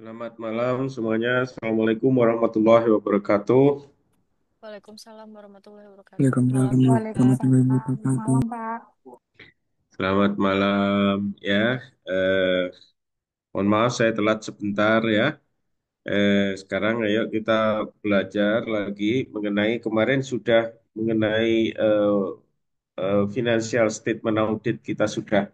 Selamat malam semuanya. Assalamualaikum warahmatullahi wabarakatuh. Waalaikumsalam warahmatullahi wabarakatuh. Malam, Waalaikumsalam Pak. warahmatullahi Waalaikumsalam. wabarakatuh. Malam, Pak. Selamat malam ya. Eh, Mohon maaf saya telat sebentar ya. Sekarang ayo kita belajar lagi mengenai kemarin sudah mengenai financial statement audit kita sudah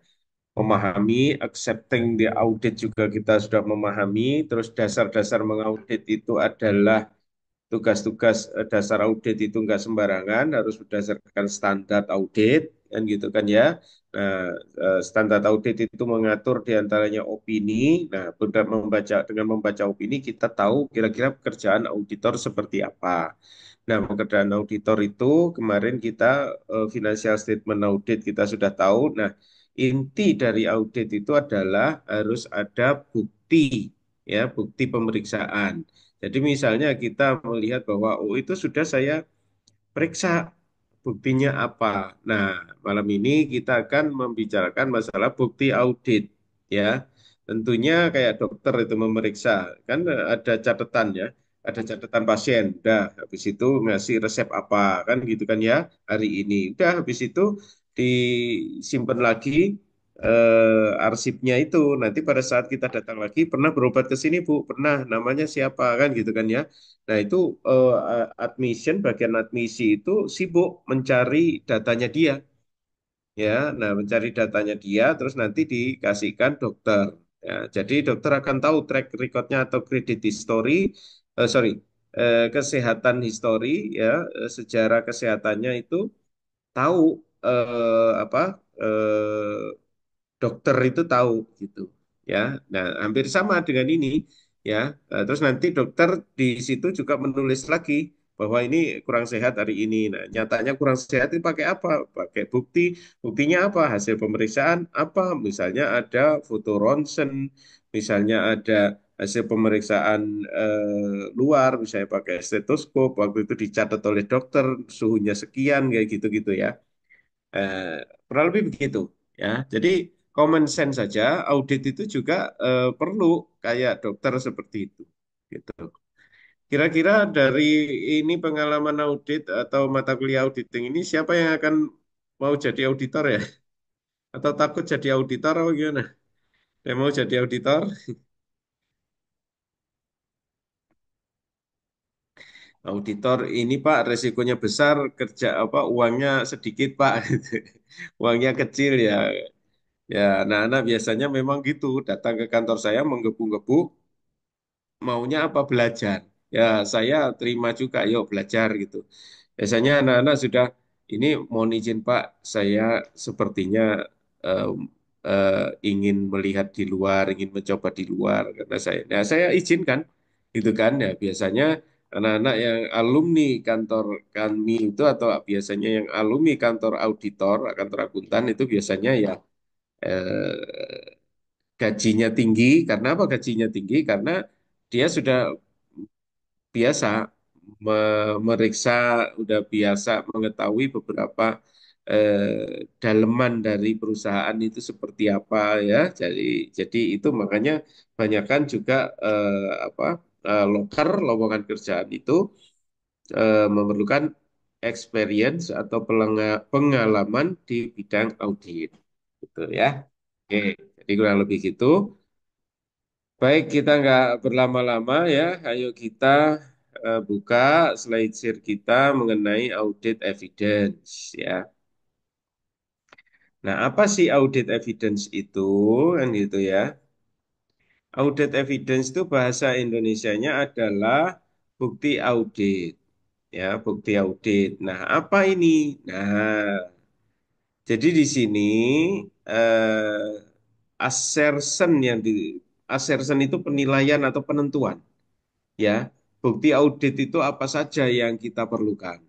memahami, accepting the audit juga kita sudah memahami, terus dasar-dasar mengaudit itu adalah tugas-tugas dasar audit itu nggak sembarangan, harus berdasarkan standar audit, kan gitu kan ya. Nah, standar audit itu mengatur diantaranya opini. Nah, dengan membaca opini kita tahu kira-kira pekerjaan auditor seperti apa. Nah, pekerjaan auditor itu kemarin kita financial statement audit kita sudah tahu. Nah, inti dari audit itu adalah harus ada bukti, ya, bukti pemeriksaan. Jadi misalnya kita melihat bahwa oh itu sudah saya periksa, buktinya apa. Nah, malam ini kita akan membicarakan masalah bukti audit, ya. Tentunya kayak dokter itu memeriksa, kan ada catatannya, ada catatan pasien. Udah, habis itu ngasih resep apa, kan gitu kan ya, hari ini. Udah, habis itu disimpan lagi arsipnya itu. Nanti pada saat kita datang lagi, pernah berobat ke sini, Bu? Pernah, namanya siapa, kan gitu kan ya. Nah, itu admission, bagian admisi itu sibuk mencari datanya dia, ya. Nah, mencari datanya dia, terus nanti dikasihkan dokter. Ya, jadi dokter akan tahu track recordnya atau credit history, sorry, kesehatan history, ya, sejarah kesehatannya itu tahu apa dokter itu tahu gitu, ya. Nah, hampir sama dengan ini, ya. Terus nanti dokter di situ juga menulis lagi bahwa ini kurang sehat hari ini. Nah, nyatanya kurang sehat itu pakai apa? Pakai bukti. Buktinya apa? Hasil pemeriksaan apa? Misalnya ada foto ronsen, misalnya ada hasil pemeriksaan luar, misalnya pakai stetoskop, waktu itu dicatat oleh dokter suhunya sekian kayak gitu-gitu ya. Eh, Kurang lebih begitu, ya. Jadi common sense saja audit itu juga perlu kayak dokter seperti itu. Gitu. Kira-kira dari ini pengalaman audit atau mata kuliah auditing ini siapa yang akan mau jadi auditor ya? Atau takut jadi auditor atau gimana? Yang mau jadi auditor? Auditor ini Pak resikonya besar, kerja apa uangnya sedikit Pak. Uangnya kecil ya. Ya, anak-anak biasanya memang gitu, datang ke kantor saya menggebu-gebu, maunya apa belajar. Ya, saya terima juga, yuk belajar gitu. Biasanya anak-anak sudah, ini mohon izin Pak, saya sepertinya eh, ingin melihat di luar, ingin mencoba di luar, karena saya izinkan, gitu kan. Ya, biasanya anak-anak yang alumni kantor kami itu, atau biasanya yang alumni kantor auditor, kantor akuntan itu biasanya ya gajinya tinggi. Karena apa gajinya tinggi? Karena dia sudah biasa memeriksa, udah biasa mengetahui beberapa daleman dari perusahaan itu seperti apa, ya. Jadi itu makanya banyakkan juga apa lowongan kerjaan itu memerlukan experience atau pengalaman di bidang audit, gitu ya. Oke, jadi kurang lebih gitu. Baik, kita nggak berlama-lama ya. Ayo kita buka slide share kita mengenai audit evidence, ya. Nah, apa sih audit evidence itu? Kan gitu ya. Audit evidence itu bahasa Indonesianya adalah bukti audit. Ya, bukti audit. Nah, apa ini? Nah, jadi di sini eh, assertion assertion itu penilaian atau penentuan, ya. Bukti audit itu apa saja yang kita perlukan.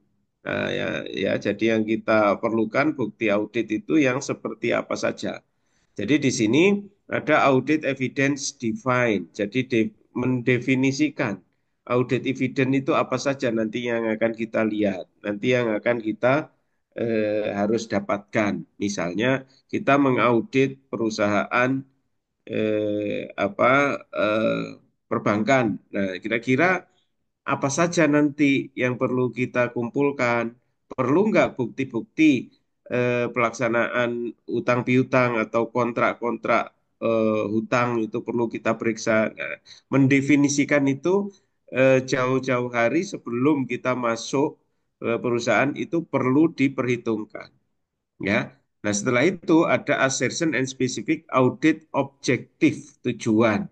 Nah, ya, jadi yang kita perlukan bukti audit itu yang seperti apa saja. Jadi di sini ada audit evidence define. Jadi mendefinisikan audit evidence itu apa saja nanti yang akan kita lihat, nanti yang akan kita harus dapatkan. Misalnya kita mengaudit perusahaan apa perbankan. Nah, kira-kira apa saja nanti yang perlu kita kumpulkan? Perlu nggak bukti-bukti pelaksanaan utang piutang atau kontrak-kontrak hutang itu perlu kita periksa. Nah, mendefinisikan itu jauh-jauh hari sebelum kita masuk perusahaan itu perlu diperhitungkan, ya. Nah, setelah itu ada assertion and specific audit objektif tujuan.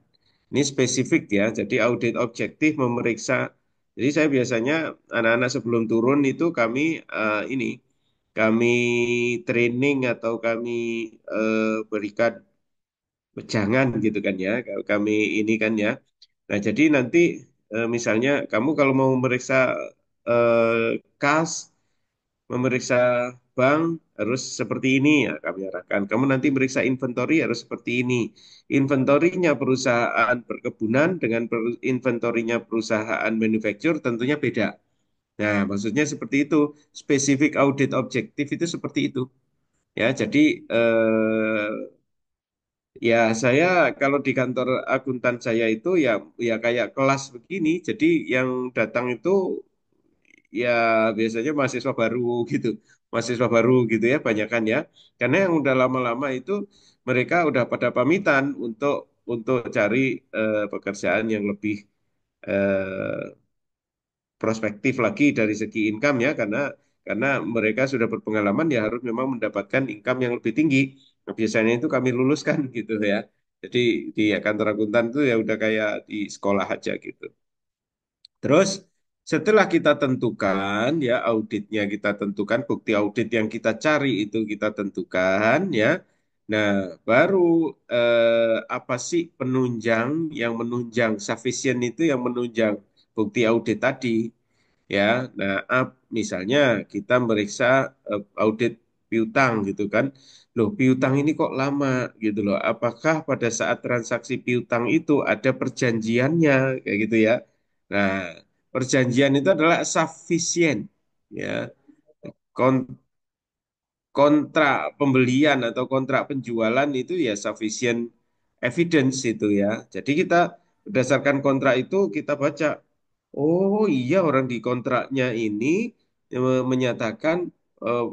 Ini spesifik ya. Jadi audit objektif memeriksa. Jadi saya biasanya anak-anak sebelum turun itu kami training atau kami berikan wejangan gitu kan ya. Kami ini kan ya. Nah, jadi nanti misalnya kamu kalau mau memeriksa kas, memeriksa bank harus seperti ini ya kami arahkan. Kamu nanti meriksa inventory harus seperti ini. Inventorinya perusahaan perkebunan dengan inventorinya perusahaan manufacture tentunya beda. Nah, maksudnya seperti itu. Spesifik audit objektif itu seperti itu. Ya, jadi ya saya kalau di kantor akuntan saya itu ya kayak kelas begini. Jadi yang datang itu ya biasanya mahasiswa baru gitu, mahasiswa baru gitu ya banyak kan ya, karena yang udah lama-lama itu mereka udah pada pamitan untuk cari pekerjaan yang lebih eh, prospektif lagi dari segi income ya, karena mereka sudah berpengalaman ya harus memang mendapatkan income yang lebih tinggi. Nah, biasanya itu kami luluskan gitu ya, jadi di kantor akuntan itu ya udah kayak di sekolah aja gitu. Terus setelah kita tentukan ya auditnya kita tentukan, bukti audit yang kita cari itu kita tentukan ya. Nah, baru apa sih penunjang yang menunjang sufficient itu yang menunjang bukti audit tadi ya. Nah, misalnya kita meriksa audit piutang gitu kan. Loh, piutang ini kok lama gitu loh. Apakah pada saat transaksi piutang itu ada perjanjiannya kayak gitu ya. Nah, perjanjian itu adalah sufficient ya. Kon- Kontrak pembelian atau kontrak penjualan itu ya sufficient evidence itu ya. Jadi kita berdasarkan kontrak itu kita baca, oh iya orang di kontraknya ini menyatakan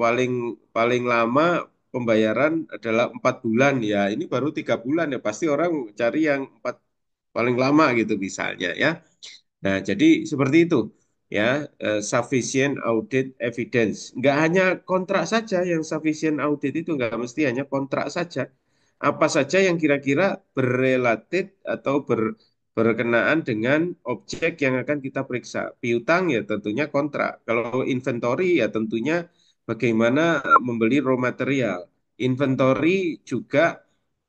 paling paling lama pembayaran adalah 4 bulan ya. Ini baru 3 bulan ya pasti orang cari yang paling lama gitu misalnya ya. Nah, jadi seperti itu ya, sufficient audit evidence. Nggak hanya kontrak saja yang sufficient audit itu nggak mesti hanya kontrak saja. Apa saja yang kira-kira berrelated atau berkenaan dengan objek yang akan kita periksa. Piutang ya tentunya kontrak. Kalau inventory ya tentunya bagaimana membeli raw material. Inventory juga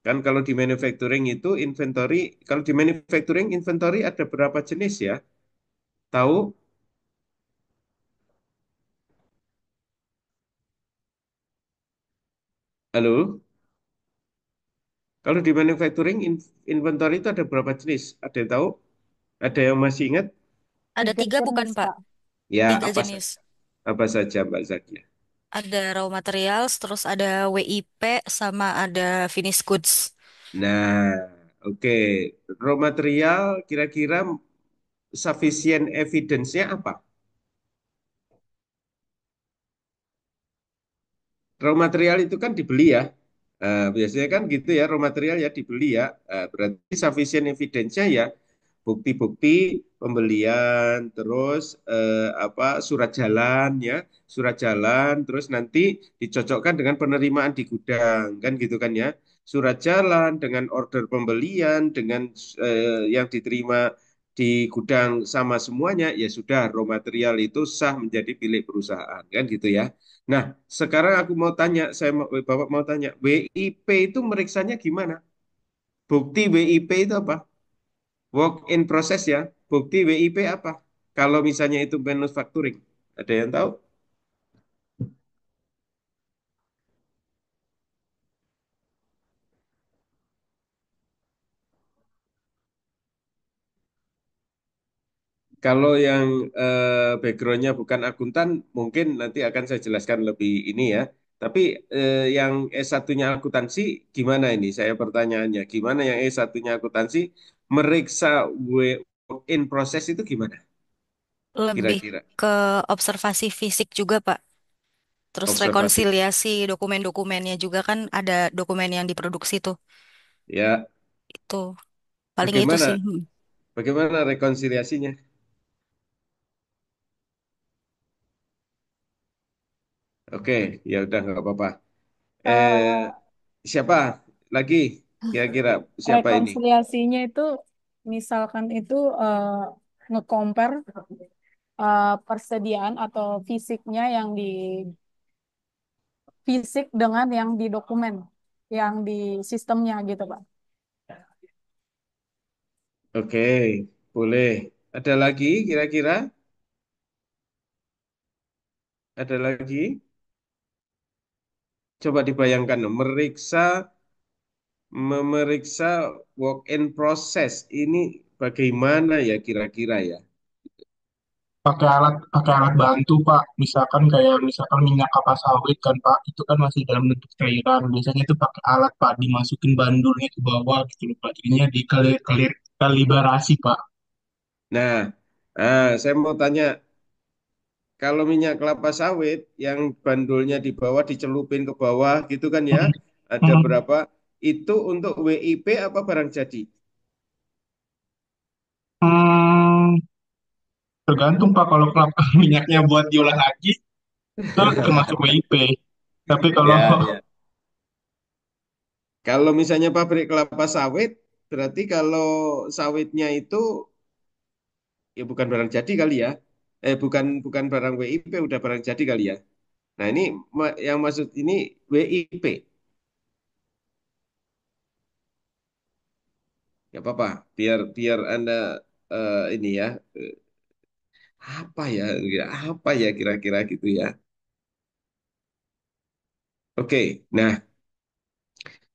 kan kalau di manufacturing itu inventory, kalau di manufacturing inventory ada berapa jenis ya? Tahu? Halo? Kalau di manufacturing inventory itu ada berapa jenis? Ada yang tahu? Ada yang masih ingat? Ada Tiga tiga bukan, jenis, Pak? Pak. Ya, Tiga jenis. apa saja Mbak Zakia? Ada raw materials, terus ada WIP, sama ada finished goods. Nah, oke. Raw material kira-kira sufficient evidence-nya apa? Raw material itu kan dibeli ya. Biasanya kan gitu ya, raw material ya dibeli ya. Berarti sufficient evidence-nya ya bukti-bukti pembelian, terus apa surat jalan ya, surat jalan, terus nanti dicocokkan dengan penerimaan di gudang, kan gitu kan ya. Surat jalan dengan order pembelian, dengan yang diterima di gudang sama semuanya, ya sudah raw material itu sah menjadi milik perusahaan, kan gitu ya. Nah, sekarang aku mau tanya, Bapak mau tanya, WIP itu meriksanya gimana? Bukti WIP itu apa? Work in process ya. Bukti WIP apa? Kalau misalnya itu manufacturing. Ada yang tahu? Kalau yang backgroundnya bukan akuntan, mungkin nanti akan saya jelaskan lebih ini ya. Tapi yang S1-nya akuntansi gimana ini? Saya pertanyaannya, gimana yang S1-nya akuntansi meriksa work in process itu gimana Lebih kira-kira? ke observasi fisik juga, Pak. Terus Observasi. rekonsiliasi dokumen-dokumennya juga kan ada dokumen yang diproduksi tuh. Ya, Itu paling itu bagaimana sih. bagaimana rekonsiliasinya? Oke, ya udah nggak apa-apa. Eh, Eh, siapa lagi kira-kira siapa ini? Rekonsiliasinya itu misalkan itu nge-compare persediaan atau fisiknya yang di fisik dengan yang di dokumen, yang di sistemnya gitu, Pak. Oke, boleh. Ada lagi kira-kira? Ada lagi? Coba dibayangkan, memeriksa walk in process ini bagaimana ya kira-kira ya? Pakai alat bantu Pak, misalkan minyak kapas sawit kan Pak, itu kan masih dalam bentuk cairan, biasanya itu pakai alat Pak, dimasukin bandulnya ke bawah gitu loh Pak, jadinya kalibrasi Pak. Nah, saya mau tanya, kalau minyak kelapa sawit yang bandulnya di bawah dicelupin ke bawah gitu kan ya, ada Hmm, berapa? Itu untuk WIP apa barang jadi? hmm, Tergantung Pak, kalau kelapa minyaknya buat diolah lagi itu termasuk WIP, tapi kalau Ya, ya. Kalau misalnya pabrik kelapa sawit, berarti kalau sawitnya itu ya bukan barang jadi kali ya. Bukan bukan barang WIP, udah barang jadi kali ya. Nah, ini yang maksud ini WIP. Ya apa-apa, biar biar Anda ini ya, eh, apa ya, apa ya kira-kira gitu ya. Oke, nah,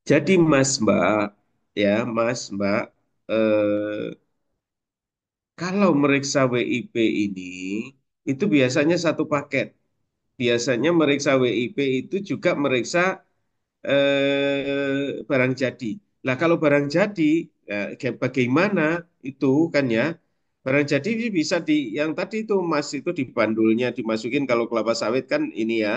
jadi Mas Mbak, ya Mas Mbak, eh, kalau meriksa WIP ini, itu biasanya satu paket. Biasanya meriksa WIP itu juga meriksa barang jadi. Nah, kalau barang jadi, ya, bagaimana itu kan ya? Barang jadi bisa di yang tadi itu Mas itu di bandulnya dimasukin kalau kelapa sawit kan ini ya.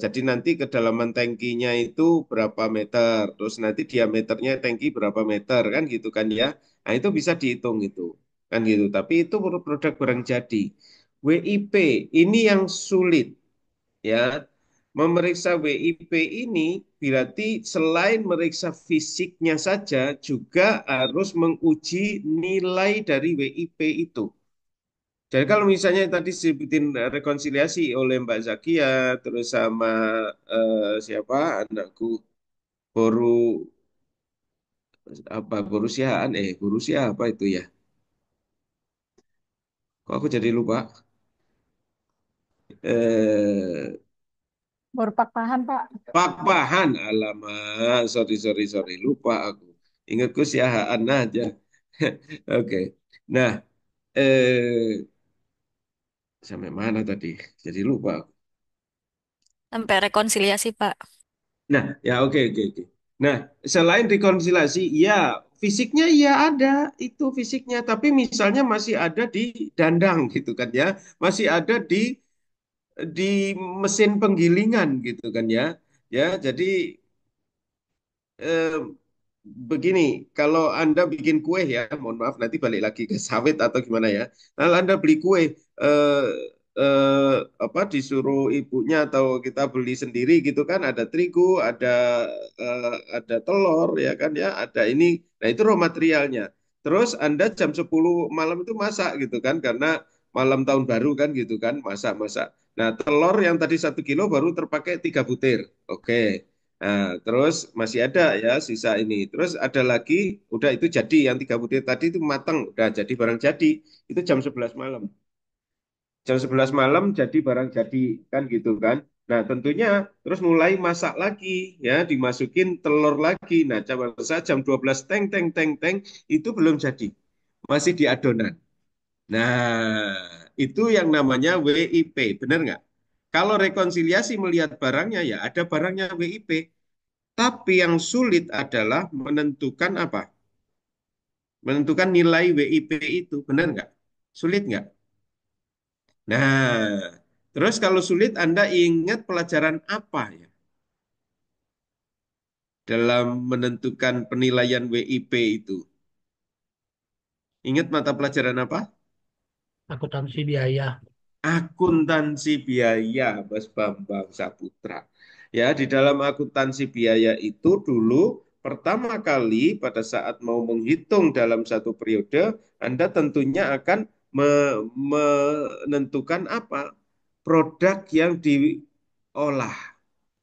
Jadi nanti kedalaman tangkinya itu berapa meter, terus nanti diameternya tangki berapa meter kan gitu kan ya. Nah, itu bisa dihitung itu kan gitu. Tapi itu produk barang jadi. WIP ini yang sulit ya. Memeriksa WIP ini berarti selain meriksa fisiknya saja juga harus menguji nilai dari WIP itu. Jadi kalau misalnya tadi disebutin rekonsiliasi oleh Mbak Zakia terus sama siapa anakku Boru apa Borusiaan Borusia apa itu ya? Kok aku jadi lupa? Eh Baru Pak tahan, Pak. Pak Pahan, alamat, sorry sorry sorry, lupa aku. Ingatku si Ahaan aja. Oke. Nah, eh sampai mana tadi? Jadi lupa aku. Sampai rekonsiliasi, Pak. Nah, ya oke oke oke. Nah, selain rekonsiliasi, ya fisiknya ya ada itu fisiknya, tapi misalnya masih ada di dandang gitu kan ya, masih ada di mesin penggilingan gitu kan ya. Ya, jadi eh, begini, kalau Anda bikin kue ya, mohon maaf nanti balik lagi ke sawit atau gimana ya. Kalau Anda beli kue, eh, apa disuruh ibunya atau kita beli sendiri gitu kan, ada terigu, ada telur ya kan ya, ada ini. Nah, itu raw materialnya. Terus Anda jam 10 malam itu masak gitu kan, karena malam tahun baru kan gitu kan, masak-masak. Nah, telur yang tadi 1 kilo baru terpakai 3 butir. Oke. Nah, terus masih ada ya sisa ini. Terus ada lagi, udah itu jadi yang 3 butir tadi itu matang, udah jadi barang jadi. Itu jam 11 malam. Jam 11 malam jadi barang jadi kan gitu kan. Nah, tentunya terus mulai masak lagi ya, dimasukin telur lagi. Nah, jam 12 teng teng teng teng itu belum jadi. Masih di adonan. Nah, itu yang namanya WIP, benar nggak? Kalau rekonsiliasi melihat barangnya ya ada barangnya WIP. Tapi yang sulit adalah menentukan apa? Menentukan nilai WIP itu, benar nggak? Sulit nggak? Nah, terus kalau sulit Anda ingat pelajaran apa ya dalam menentukan penilaian WIP itu? Ingat mata pelajaran apa? Akuntansi biaya. Akuntansi biaya, Mas Bambang Saputra. Ya, di dalam akuntansi biaya itu dulu pertama kali pada saat mau menghitung dalam satu periode, Anda tentunya akan menentukan apa? Produk yang diolah,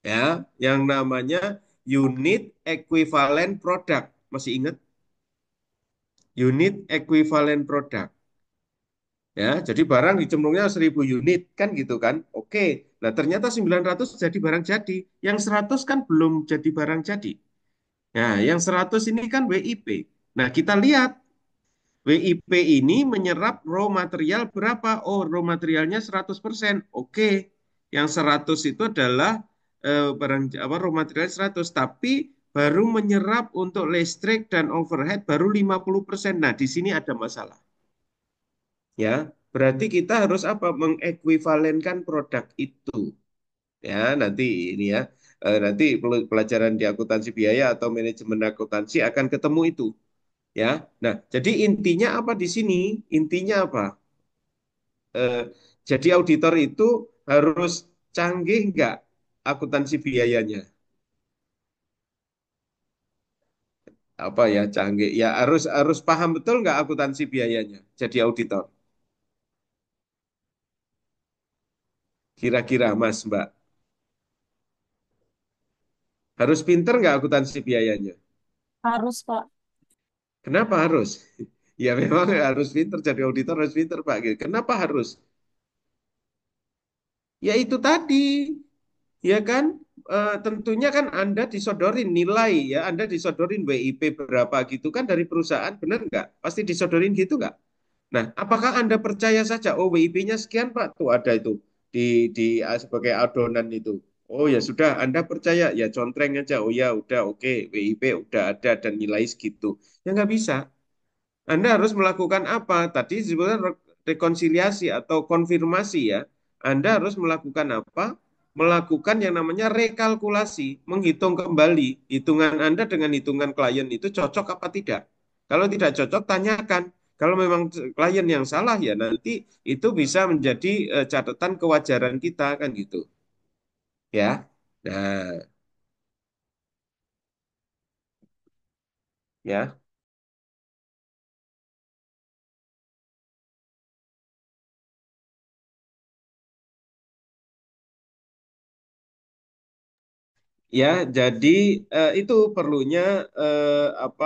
ya, yang namanya unit equivalent product. Masih ingat? Unit equivalent product. Ya, jadi barang dicemplungnya 1000 unit kan gitu kan. Oke. Nah, ternyata 900 jadi barang jadi. Yang 100 kan belum jadi barang jadi. Nah, yang 100 ini kan WIP. Nah, kita lihat WIP ini menyerap raw material berapa? Oh, raw materialnya 100%. Oke. Yang 100 itu adalah barang apa raw material 100, tapi baru menyerap untuk listrik dan overhead baru 50%. Nah, di sini ada masalah. Ya, berarti kita harus apa? Mengekuivalenkan produk itu. Ya, nanti ini ya, nanti pelajaran di akuntansi biaya atau manajemen akuntansi akan ketemu itu. Ya, nah, jadi intinya apa di sini? Intinya apa? Eh, jadi auditor itu harus canggih nggak akuntansi biayanya? Apa ya canggih? Ya harus harus paham betul nggak akuntansi biayanya? Jadi auditor. Kira-kira Mas Mbak, harus pinter nggak akuntansi biayanya? Harus, Pak. Kenapa harus? Ya memang harus pinter, jadi auditor harus pinter Pak. Kenapa harus? Ya itu tadi, ya kan? Tentunya kan Anda disodorin nilai ya, Anda disodorin WIP berapa gitu kan dari perusahaan, benar nggak? Pasti disodorin gitu nggak? Nah, apakah Anda percaya saja, oh WIP-nya sekian Pak, tuh ada itu sebagai adonan itu. Oh ya sudah, Anda percaya, ya contreng aja, oh ya udah oke, WIP udah ada dan nilai segitu. Ya nggak bisa. Anda harus melakukan apa? Tadi disebutkan rekonsiliasi atau konfirmasi ya. Anda harus melakukan apa? Melakukan yang namanya rekalkulasi, menghitung kembali hitungan Anda dengan hitungan klien itu cocok apa tidak. Kalau tidak cocok, tanyakan. Kalau memang klien yang salah ya nanti itu bisa menjadi catatan kewajaran kita kan gitu. Ya. Nah, ya. Ya, jadi itu perlunya apa?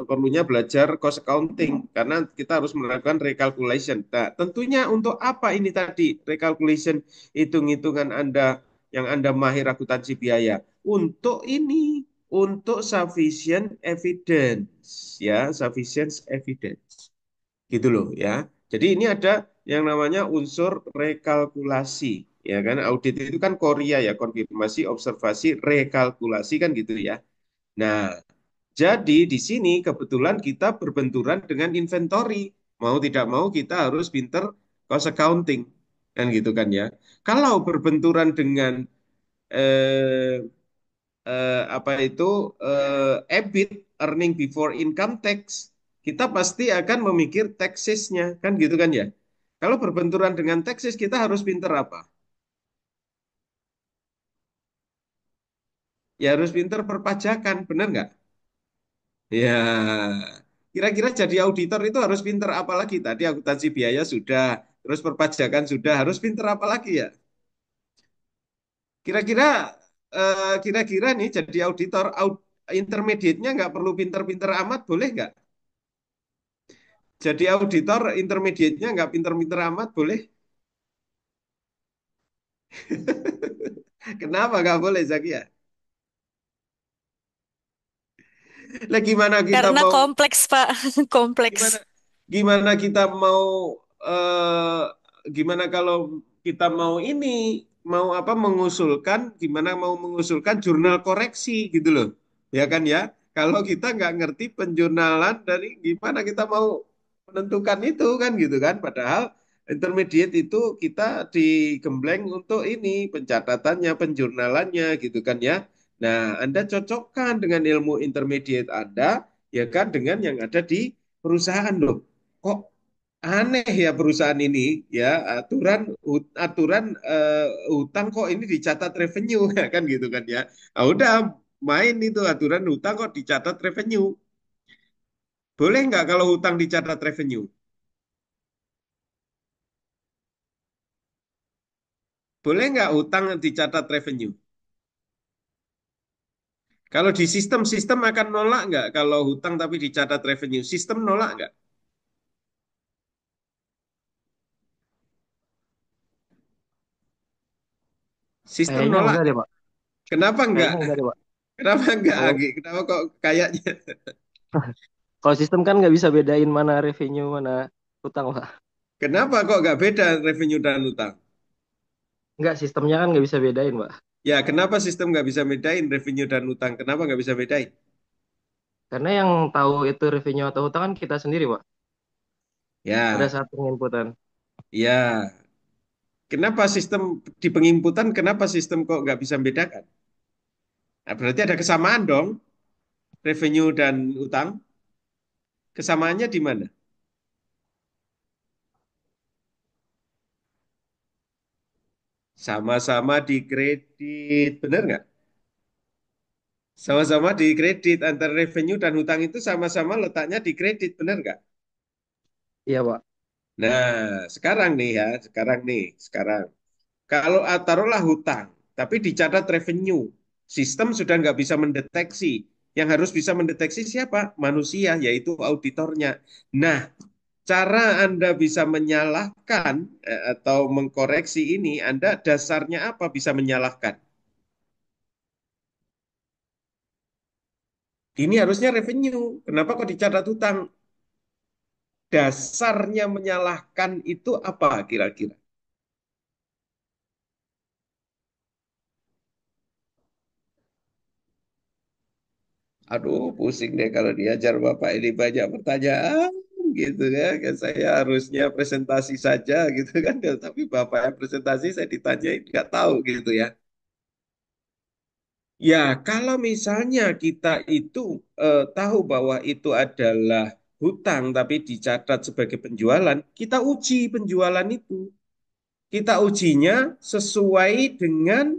Perlunya belajar cost accounting karena kita harus melakukan recalculation. Nah, tentunya untuk apa ini tadi recalculation hitung-hitungan Anda yang Anda mahir akuntansi biaya? Untuk ini, untuk sufficient evidence, ya, sufficient evidence gitu loh ya. Jadi ini ada yang namanya unsur rekalkulasi, ya kan? Audit itu kan Korea ya, konfirmasi, observasi, rekalkulasi kan gitu ya. Nah, jadi di sini kebetulan kita berbenturan dengan inventory. Mau tidak mau kita harus pinter cost accounting kan gitu kan ya. Kalau berbenturan dengan eh, apa itu EBIT, earning before income tax, kita pasti akan memikir taxes-nya kan gitu kan ya. Kalau berbenturan dengan taxes kita harus pinter apa? Ya harus pinter perpajakan, benar nggak? Ya, kira-kira jadi auditor itu harus pinter apa lagi? Tadi akuntansi biaya sudah, terus perpajakan sudah, harus pinter apa lagi ya? Kira-kira kira-kira nih jadi auditor intermediate-nya nggak perlu pinter-pinter amat, boleh nggak? Jadi auditor intermediate-nya nggak pinter-pinter amat, boleh? Kenapa nggak boleh, Zakia? Lah gimana kita Karena mau kompleks, Pak. Kompleks. gimana gimana kita mau eh, gimana kalau kita mau ini mau apa mengusulkan gimana mau mengusulkan jurnal koreksi gitu loh. Ya kan ya? Kalau kita nggak ngerti penjurnalan dari gimana kita mau menentukan itu kan gitu kan. Padahal intermediate itu kita digembleng untuk ini pencatatannya, penjurnalannya gitu kan ya. Nah, Anda cocokkan dengan ilmu intermediate Anda ya kan dengan yang ada di perusahaan loh. Kok aneh ya perusahaan ini ya aturan hutang kok ini dicatat revenue ya kan gitu kan ya. Ah, udah main itu aturan hutang kok dicatat revenue. Boleh nggak kalau hutang dicatat revenue? Boleh nggak hutang dicatat revenue? Kalau di sistem akan nolak nggak kalau hutang tapi dicatat revenue? Sistem nolak nggak? Sistem Kayaknya nolak enggak deh, nggak? Pak. Kenapa nggak? Kayaknya enggak deh, Pak. Kenapa nggak, Kalau Agi? Kenapa kok kayaknya? kalau sistem kan nggak bisa bedain mana revenue, mana utang, Pak. Kenapa kok nggak beda revenue dan hutang? Enggak, sistemnya kan nggak bisa bedain, Pak. Ya, kenapa sistem nggak bisa bedain revenue dan hutang? Kenapa nggak bisa bedain? Karena yang tahu itu revenue atau utang kan kita sendiri, Pak. Pada Ya, saat penginputan. ya. Kenapa sistem di penginputan, kenapa sistem kok nggak bisa membedakan? Nah, berarti ada kesamaan dong, revenue dan utang. Kesamaannya di mana? Sama-sama di kredit, benar nggak? Sama-sama di kredit, antara revenue dan hutang itu sama-sama letaknya di kredit, benar nggak? Iya, Pak. Nah, sekarang nih ya, sekarang. Kalau taruhlah hutang, tapi dicatat revenue, sistem sudah nggak bisa mendeteksi. Yang harus bisa mendeteksi siapa? Manusia, yaitu auditornya. Nah, cara Anda bisa menyalahkan atau mengkoreksi ini, Anda dasarnya apa bisa menyalahkan? Ini harusnya revenue. Kenapa kok dicatat hutang? Dasarnya menyalahkan itu apa kira-kira? Aduh, pusing deh kalau diajar Bapak ini banyak pertanyaan gitu ya. Kan saya harusnya presentasi saja gitu kan. Tapi Bapak yang presentasi saya ditanyain nggak tahu gitu ya. Ya, kalau misalnya kita itu tahu bahwa itu adalah hutang tapi dicatat sebagai penjualan, kita uji penjualan itu. Kita ujinya sesuai dengan,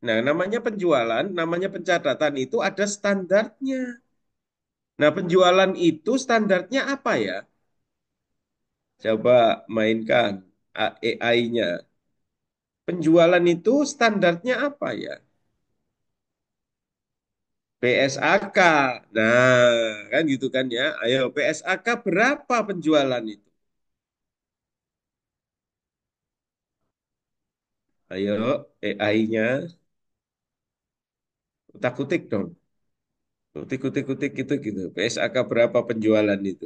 nah namanya penjualan, namanya pencatatan itu ada standarnya. Nah, penjualan itu standarnya apa ya? Coba mainkan AI-nya. Penjualan itu standarnya apa ya? PSAK. Nah, kan gitu kan ya. Ayo, PSAK berapa penjualan itu? Ayo, AI-nya. Utak-utik dong. Utik-utik-utik gitu gitu. PSAK berapa penjualan itu?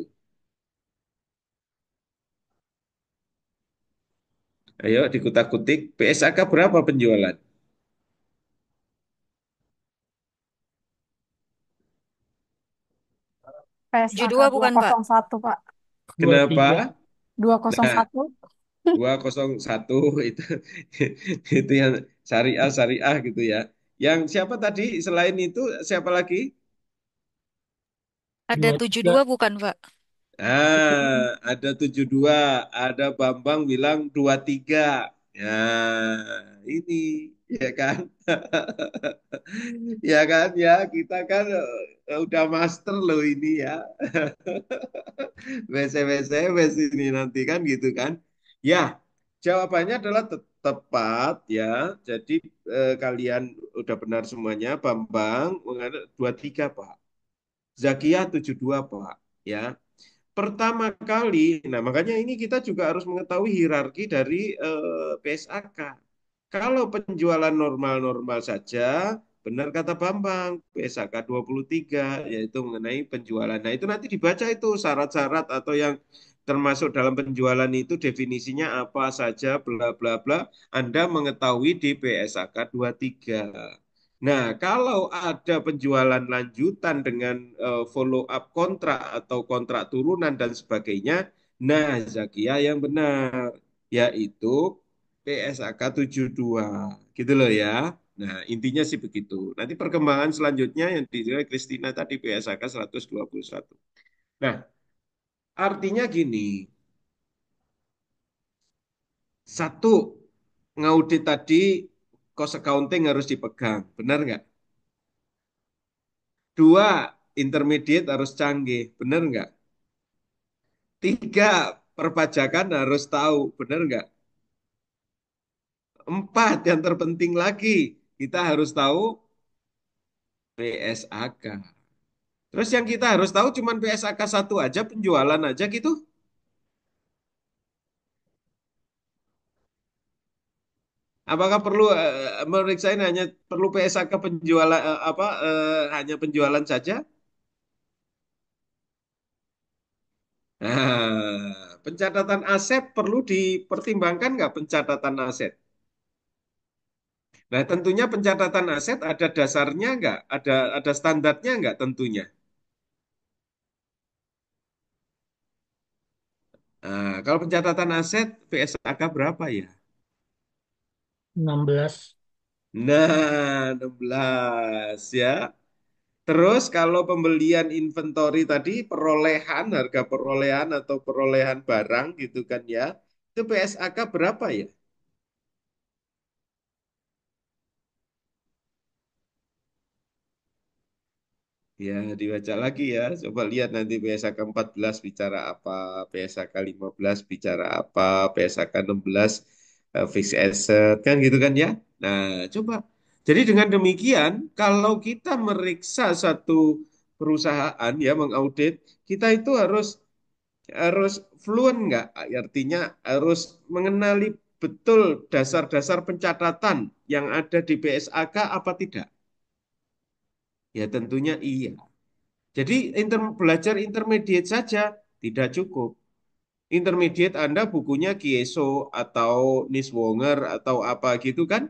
Ayo, dikutak-kutik. PSAK berapa penjualan? PSAK 72 bukan, Pak? 201, Pak. 23. Kenapa? Nah, 201. 201 itu itu yang syariah gitu ya. Yang siapa tadi selain itu siapa lagi? Ada 72 23. bukan, Pak? Ada 72, ada Bambang bilang 23. Ya, ini ya kan? Ya kan ya, kita kan udah master loh ini ya. WC ini nanti kan gitu kan. Ya, jawabannya adalah tepat ya. Jadi kalian udah benar semuanya. Bambang mengatakan 23 Pak. Zakia 72 Pak. Ya. Pertama kali, nah makanya ini kita juga harus mengetahui hierarki dari PSAK. Kalau penjualan normal-normal saja, benar kata Bambang, PSAK 23, yaitu mengenai penjualan. Nah itu nanti dibaca itu syarat-syarat atau yang termasuk dalam penjualan itu definisinya apa saja, bla bla bla. Anda mengetahui di PSAK 23. Nah, kalau ada penjualan lanjutan dengan follow up kontrak atau kontrak turunan dan sebagainya, nah Zakia yang benar, yaitu PSAK 72, gitu loh ya. Nah, intinya sih begitu. Nanti perkembangan selanjutnya yang dijelaskan Christina tadi PSAK 121. Nah, artinya gini, satu, ngaudit tadi cost accounting harus dipegang, benar nggak? Dua, intermediate harus canggih, benar nggak? Tiga, perpajakan harus tahu, benar nggak? Empat, yang terpenting lagi, kita harus tahu PSAK. Terus yang kita harus tahu cuma PSAK satu aja, penjualan aja gitu. Apakah perlu meriksain hanya perlu PSAK penjualan hanya penjualan saja? Nah, pencatatan aset perlu dipertimbangkan nggak pencatatan aset? Nah, tentunya pencatatan aset ada dasarnya nggak? Ada standarnya nggak tentunya? Nah, kalau pencatatan aset PSAK berapa ya? 16. Nah, 16 ya. Terus kalau pembelian inventory tadi perolehan, harga perolehan atau perolehan barang gitu kan ya. Itu PSAK berapa ya? Ya, dibaca lagi ya. Coba lihat nanti PSAK 14 bicara apa, PSAK 15 bicara apa, PSAK 16 fixed asset, kan gitu kan ya. Nah, coba. Jadi dengan demikian, kalau kita meriksa satu perusahaan ya mengaudit, kita itu harus harus fluent nggak? Artinya harus mengenali betul dasar-dasar pencatatan yang ada di PSAK apa tidak? Ya tentunya iya. Jadi belajar intermediate saja tidak cukup. Intermediate Anda bukunya Kieso atau Niswonger atau apa gitu kan?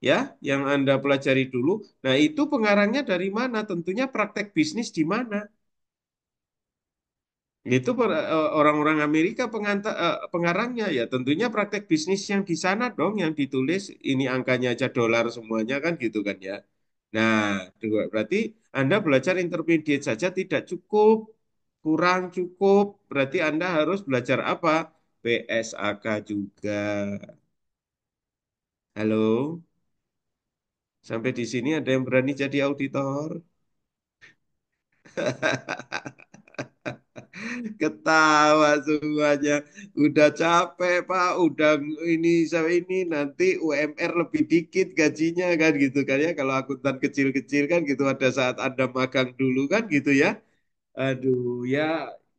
Ya, yang Anda pelajari dulu. Nah, itu pengarangnya dari mana? Tentunya praktek bisnis di mana? Itu orang-orang Amerika pengarangnya ya tentunya praktek bisnis yang di sana dong yang ditulis ini angkanya aja dolar semuanya kan gitu kan ya. Nah, berarti Anda belajar intermediate saja tidak cukup, kurang cukup. Berarti Anda harus belajar apa? PSAK juga. Halo, sampai di sini ada yang berani jadi auditor? Ketawa semuanya. Udah capek, Pak. Udah ini sama ini nanti UMR lebih dikit gajinya kan gitu kan ya. Kalau akuntan kecil-kecil kan gitu ada saat Anda magang dulu kan gitu ya. Aduh, ya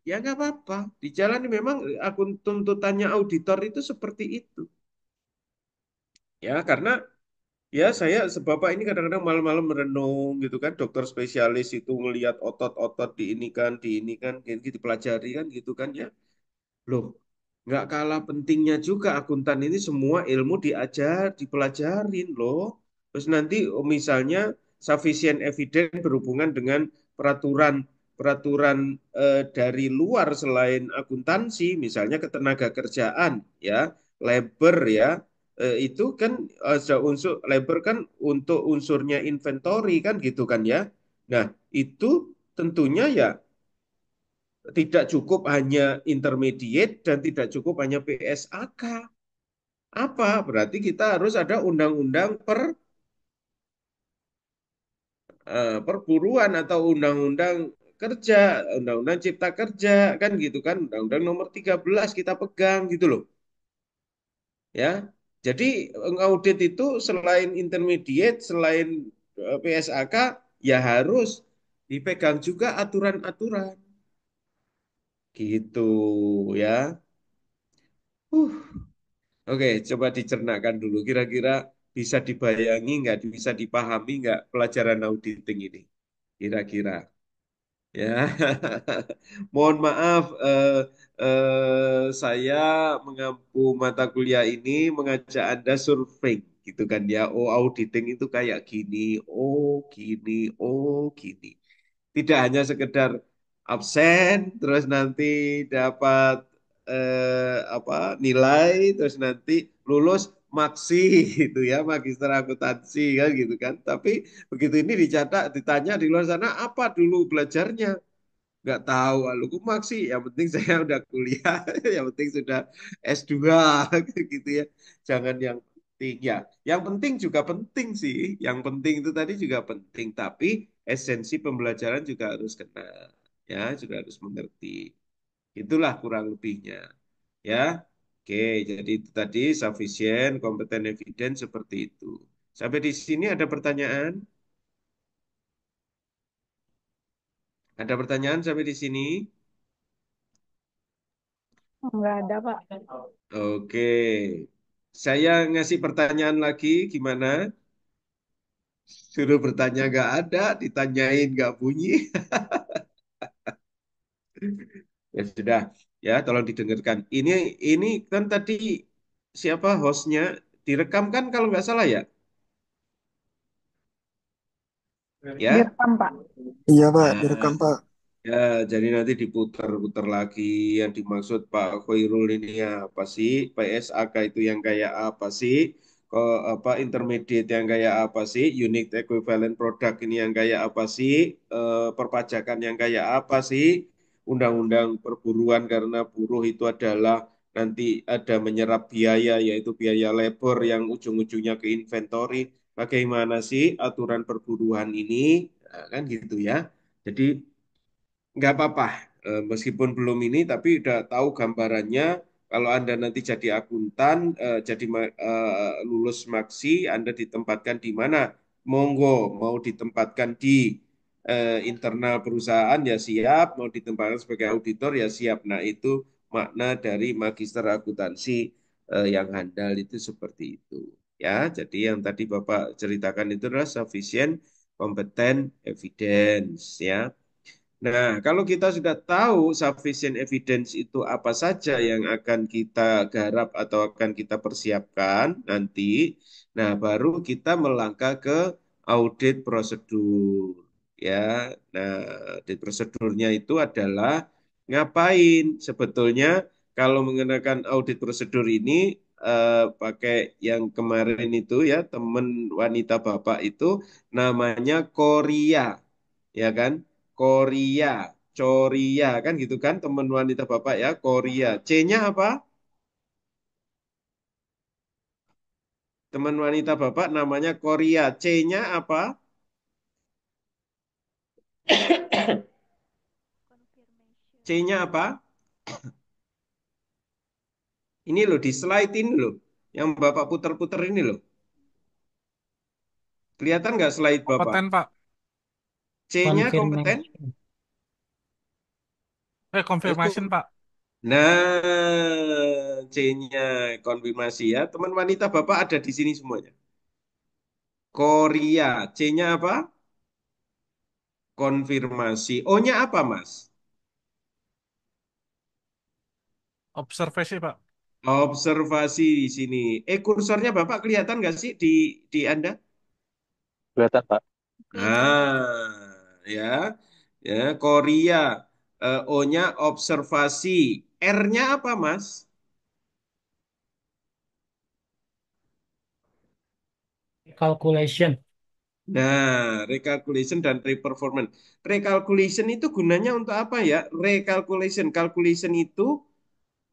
ya nggak apa-apa. Di jalan memang akun tuntutannya auditor itu seperti itu. Ya, karena ya saya sebapak ini kadang-kadang malam-malam merenung gitu kan. Dokter spesialis itu ngelihat otot-otot di ini kan, gitu dipelajari kan gitu kan ya. Loh, nggak kalah pentingnya juga akuntan ini semua ilmu diajar, dipelajarin loh. Terus nanti misalnya sufficient evidence berhubungan dengan peraturan peraturan dari luar selain akuntansi, misalnya ketenaga kerjaan, ya, labor ya, itu kan ada unsur labor kan untuk unsurnya inventory kan gitu kan ya. Nah, itu tentunya ya tidak cukup hanya intermediate dan tidak cukup hanya PSAK. Apa? Berarti kita harus ada undang-undang perburuan atau undang-undang kerja, undang-undang cipta kerja kan gitu kan, undang-undang nomor 13 kita pegang gitu loh. Ya. Jadi audit itu selain intermediate, selain PSAK ya harus dipegang juga aturan-aturan gitu ya. Uh. Oke, coba dicernakan dulu. Kira-kira bisa dibayangi nggak, bisa dipahami nggak pelajaran auditing ini? Kira-kira. Ya, mohon maaf, saya mengampu mata kuliah ini mengajak Anda survei. gitu kan ya. Oh, auditing itu kayak gini, oh gini, oh gini. Tidak hanya sekedar absen, terus nanti dapat apa nilai, terus nanti lulus maksi gitu ya, magister akuntansi kan gitu kan. Tapi begitu ini dicatat, ditanya di luar sana apa dulu belajarnya? Nggak tahu, lu kumak sih. Yang penting saya udah kuliah, yang penting sudah S2 gitu ya. Jangan yang penting ya. Yang penting juga penting sih. Yang penting itu tadi juga penting, tapi esensi pembelajaran juga harus kena, ya, juga harus mengerti. Itulah kurang lebihnya, ya. Oke, jadi itu tadi sufficient, kompeten, evidence seperti itu. Sampai di sini ada pertanyaan? Ada pertanyaan sampai di sini? Nggak ada, Pak. Oke, saya ngasih pertanyaan lagi, gimana? Suruh bertanya nggak ada, ditanyain nggak bunyi. Ya sudah, ya tolong didengarkan. Ini kan tadi siapa hostnya direkam kan kalau nggak salah ya, ya. Direkam, Pak. Iya Pak, Nah, direkam Pak. ya, jadi nanti diputar-putar lagi yang dimaksud Pak Khairul ini apa sih? PSAK itu yang kayak apa sih? Kok apa intermediate yang kayak apa sih? Unit equivalent product ini yang kayak apa sih? Perpajakan yang kayak apa sih? Undang-undang perburuan karena buruh itu adalah nanti ada menyerap biaya yaitu biaya labor yang ujung-ujungnya ke inventory. Bagaimana sih aturan perburuan ini? Nah, kan gitu ya. Jadi nggak apa-apa, meskipun belum ini, tapi udah tahu gambarannya. Kalau Anda nanti jadi akuntan, jadi lulus maksi, Anda ditempatkan di mana? Monggo, mau ditempatkan di internal perusahaan ya siap, mau ditempatkan sebagai auditor ya siap. Nah, itu makna dari magister akuntansi yang handal itu seperti itu. Ya, jadi yang tadi Bapak ceritakan itu adalah sufficient, kompeten, evidence, ya. Nah, kalau kita sudah tahu sufficient evidence itu apa saja yang akan kita garap atau akan kita persiapkan nanti, nah baru kita melangkah ke audit prosedur. Ya, nah audit prosedurnya itu adalah ngapain? Sebetulnya kalau mengenakan audit prosedur ini pakai yang kemarin itu ya teman wanita Bapak itu namanya Korea, ya kan? Korea, Coria kan gitu kan teman wanita Bapak ya, Korea. C-nya apa? Teman wanita Bapak namanya Korea. C-nya apa? C-nya apa? Ini loh di slide ini loh. Yang Bapak putar-putar ini loh. Kelihatan nggak slide Bapak? Kompeten, Pak. C-nya kompeten? Confirmation. Confirmation, Pak. Nah, C-nya konfirmasi ya. Teman wanita Bapak ada di sini semuanya. Korea. C-nya apa? Konfirmasi. O-nya apa, Mas? Observasi, Pak. Observasi di sini. Kursornya Bapak kelihatan nggak sih di Anda? Kelihatan, Pak. Kelihatan, Pak. Nah, ya, ya, Korea. O-nya observasi. R-nya apa, Mas? Calculation. Nah, recalculation dan reperformance. Recalculation itu gunanya untuk apa ya? Recalculation. Calculation itu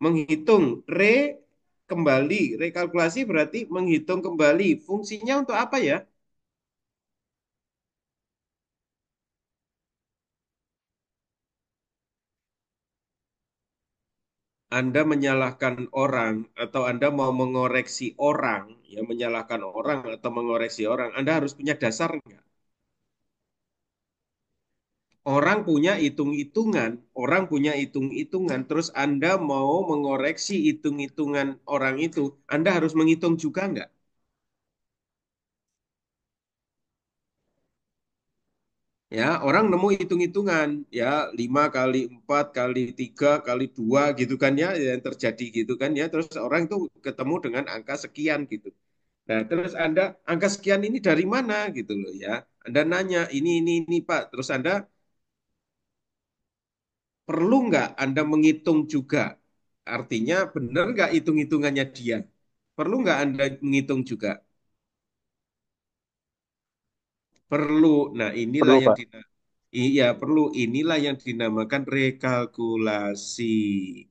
menghitung. Kembali. Rekalkulasi berarti menghitung kembali. Fungsinya untuk apa ya? Anda menyalahkan orang atau Anda mau mengoreksi orang, ya menyalahkan orang atau mengoreksi orang, Anda harus punya dasar nggak? Orang punya hitung-hitungan, terus Anda mau mengoreksi hitung-hitungan orang itu, Anda harus menghitung juga nggak? Ya, orang nemu hitung-hitungan, ya 5 kali 4 kali 3 kali 2 gitu kan ya, yang terjadi gitu kan ya, terus orang itu ketemu dengan angka sekian gitu. Nah, terus Anda angka sekian ini dari mana gitu loh ya. Anda nanya ini Pak. Terus Anda perlu nggak Anda menghitung juga? Artinya benar nggak hitung-hitungannya dia? Perlu nggak Anda menghitung juga? Perlu. Nah, inilah Perlu, yang Pak. iya perlu. Inilah yang dinamakan rekalkulasi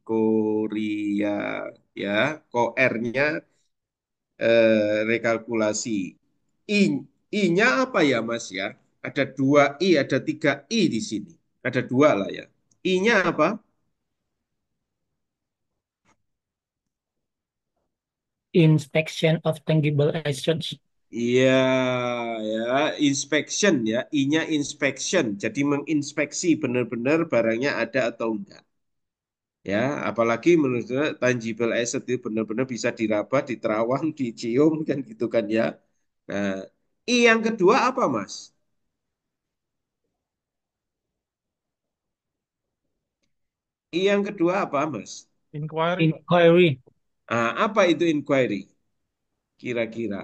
Korea ya. Ko-R-nya rekalkulasi. I, I-nya apa ya Mas ya? Ada dua I, ada tiga I di sini. Ada dua lah ya. I-nya apa? Inspection of tangible assets. Iya, ya, inspection ya. I-nya inspection. Jadi menginspeksi benar-benar barangnya ada atau enggak. Ya, apalagi menurut saya tangible asset itu benar-benar bisa diraba, diterawang, dicium kan gitu kan ya. Nah, I yang kedua apa Mas? I yang kedua apa Mas? Inquiry, Pak. Inquiry. Ah, apa itu inquiry? Kira-kira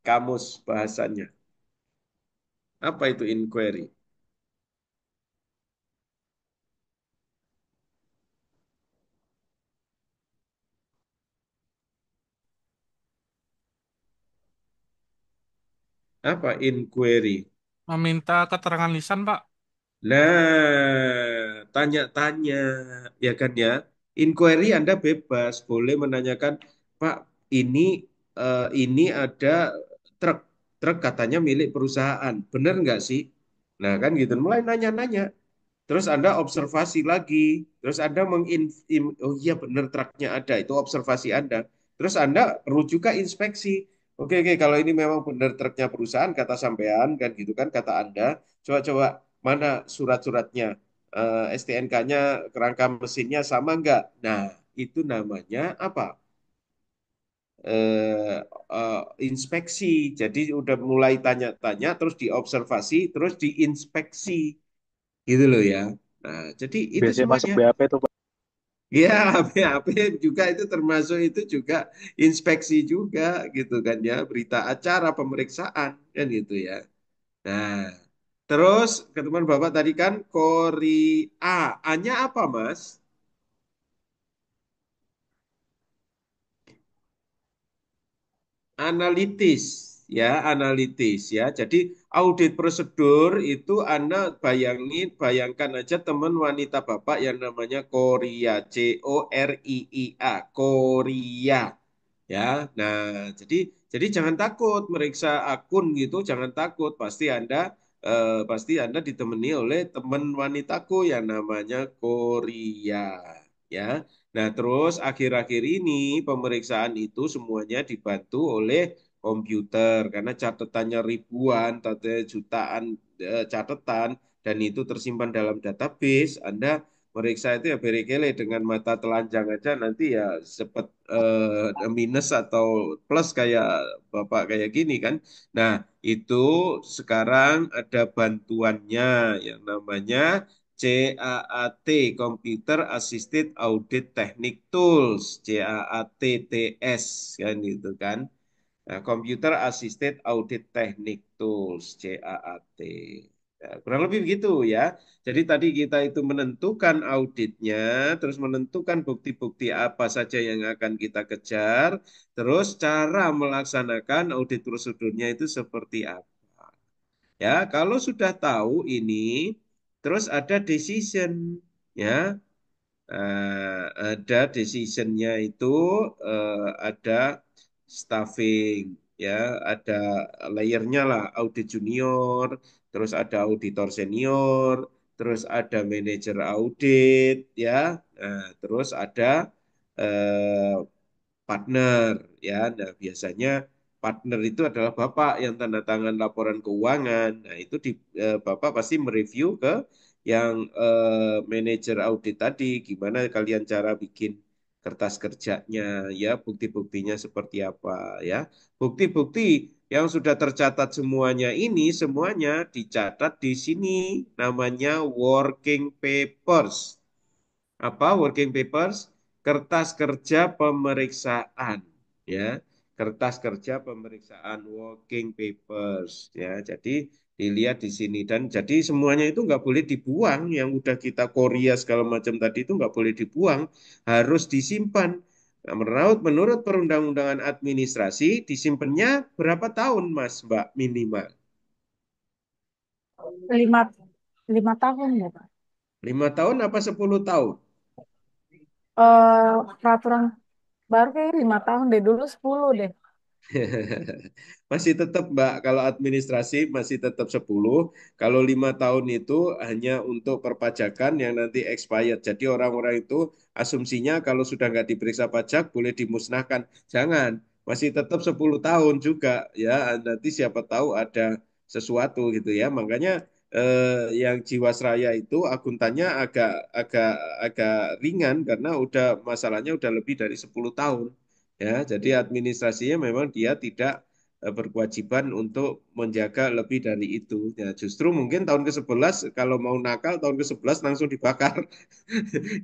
kamus bahasanya. Apa itu inquiry? Apa inquiry? Meminta keterangan lisan, Pak. Nah, tanya-tanya, ya kan ya. Inquiry Anda bebas, boleh menanyakan, Pak, ini ini ada truk, truk katanya milik perusahaan, benar nggak sih? Nah, kan gitu. Mulai nanya-nanya. Terus Anda observasi lagi. Terus Anda oh iya benar truknya ada, itu observasi Anda. Terus Anda perlu juga inspeksi. Oke, oke, kalau ini memang benar truknya perusahaan, kata sampean, kan gitu kan, kata Anda. Coba-coba, mana surat-suratnya? STNK-nya, kerangka mesinnya sama nggak? Nah, itu namanya apa? eh, Inspeksi. Jadi udah mulai tanya-tanya, terus diobservasi, terus diinspeksi. Gitu loh ya. Nah, jadi itu Biasanya masuk semuanya. BAP tuh, Pak. Ya, BAP juga itu termasuk itu juga inspeksi juga gitu kan ya, berita acara pemeriksaan kan gitu ya. Nah, terus ke teman Bapak tadi kan A. A-nya apa, Mas? Analitis ya, analitis ya. Jadi audit prosedur itu Anda bayangkan aja teman wanita Bapak yang namanya Korea, Coria, Korea ya. Nah, jadi jangan takut meriksa akun gitu, jangan takut. Pasti Anda ditemani oleh teman wanitaku yang namanya Korea ya. Nah, terus akhir-akhir ini pemeriksaan itu semuanya dibantu oleh komputer karena catatannya ribuan, jutaan catatan dan itu tersimpan dalam database. Anda meriksa itu ya berekele dengan mata telanjang aja nanti ya sempat minus atau plus kayak Bapak kayak gini kan. Nah, itu sekarang ada bantuannya yang namanya CAAT, Computer Assisted Audit Technique Tools, CAATTS kan gitu kan. Nah, Computer Assisted Audit Technique Tools, CAAT. Ya, kurang lebih begitu ya. Jadi tadi kita itu menentukan auditnya, terus menentukan bukti-bukti apa saja yang akan kita kejar, terus cara melaksanakan audit prosedurnya itu seperti apa. Ya, kalau sudah tahu ini, terus ada decision, ya. Ada decisionnya itu ada staffing, ya, ada layernya lah, audit junior, terus ada auditor senior, terus ada manajer audit, ya, terus ada eh, partner ya. Nah, biasanya partner itu adalah Bapak yang tanda tangan laporan keuangan. Nah, itu Bapak pasti mereview ke yang manajer audit tadi gimana kalian cara bikin kertas kerjanya ya, bukti-buktinya seperti apa ya. Bukti-bukti yang sudah tercatat semuanya ini semuanya dicatat di sini namanya working papers. Apa working papers? Kertas kerja pemeriksaan, ya. kertas kerja pemeriksaan working papers ya. Jadi dilihat di sini dan jadi semuanya itu nggak boleh dibuang yang udah kita Korea segala macam tadi itu nggak boleh dibuang, harus disimpan. Nah, menurut perundang-undangan administrasi disimpannya berapa tahun Mas Mbak minimal? lima 5 tahun ya Pak. 5 tahun apa 10 tahun? Peraturan baru kayak 5 tahun deh, dulu 10 deh. Masih tetap Mbak, kalau administrasi masih tetap 10. Kalau 5 tahun itu hanya untuk perpajakan yang nanti expired. Jadi orang-orang itu asumsinya kalau sudah nggak diperiksa pajak boleh dimusnahkan. Jangan, masih tetap 10 tahun juga ya. Nanti siapa tahu ada sesuatu gitu ya. Makanya yang Jiwasraya itu akuntannya agak agak agak ringan karena udah masalahnya udah lebih dari 10 tahun. Ya, jadi administrasinya memang dia tidak berkewajiban untuk menjaga lebih dari itu. Ya, justru mungkin tahun ke-11 kalau mau nakal tahun ke-11 langsung dibakar.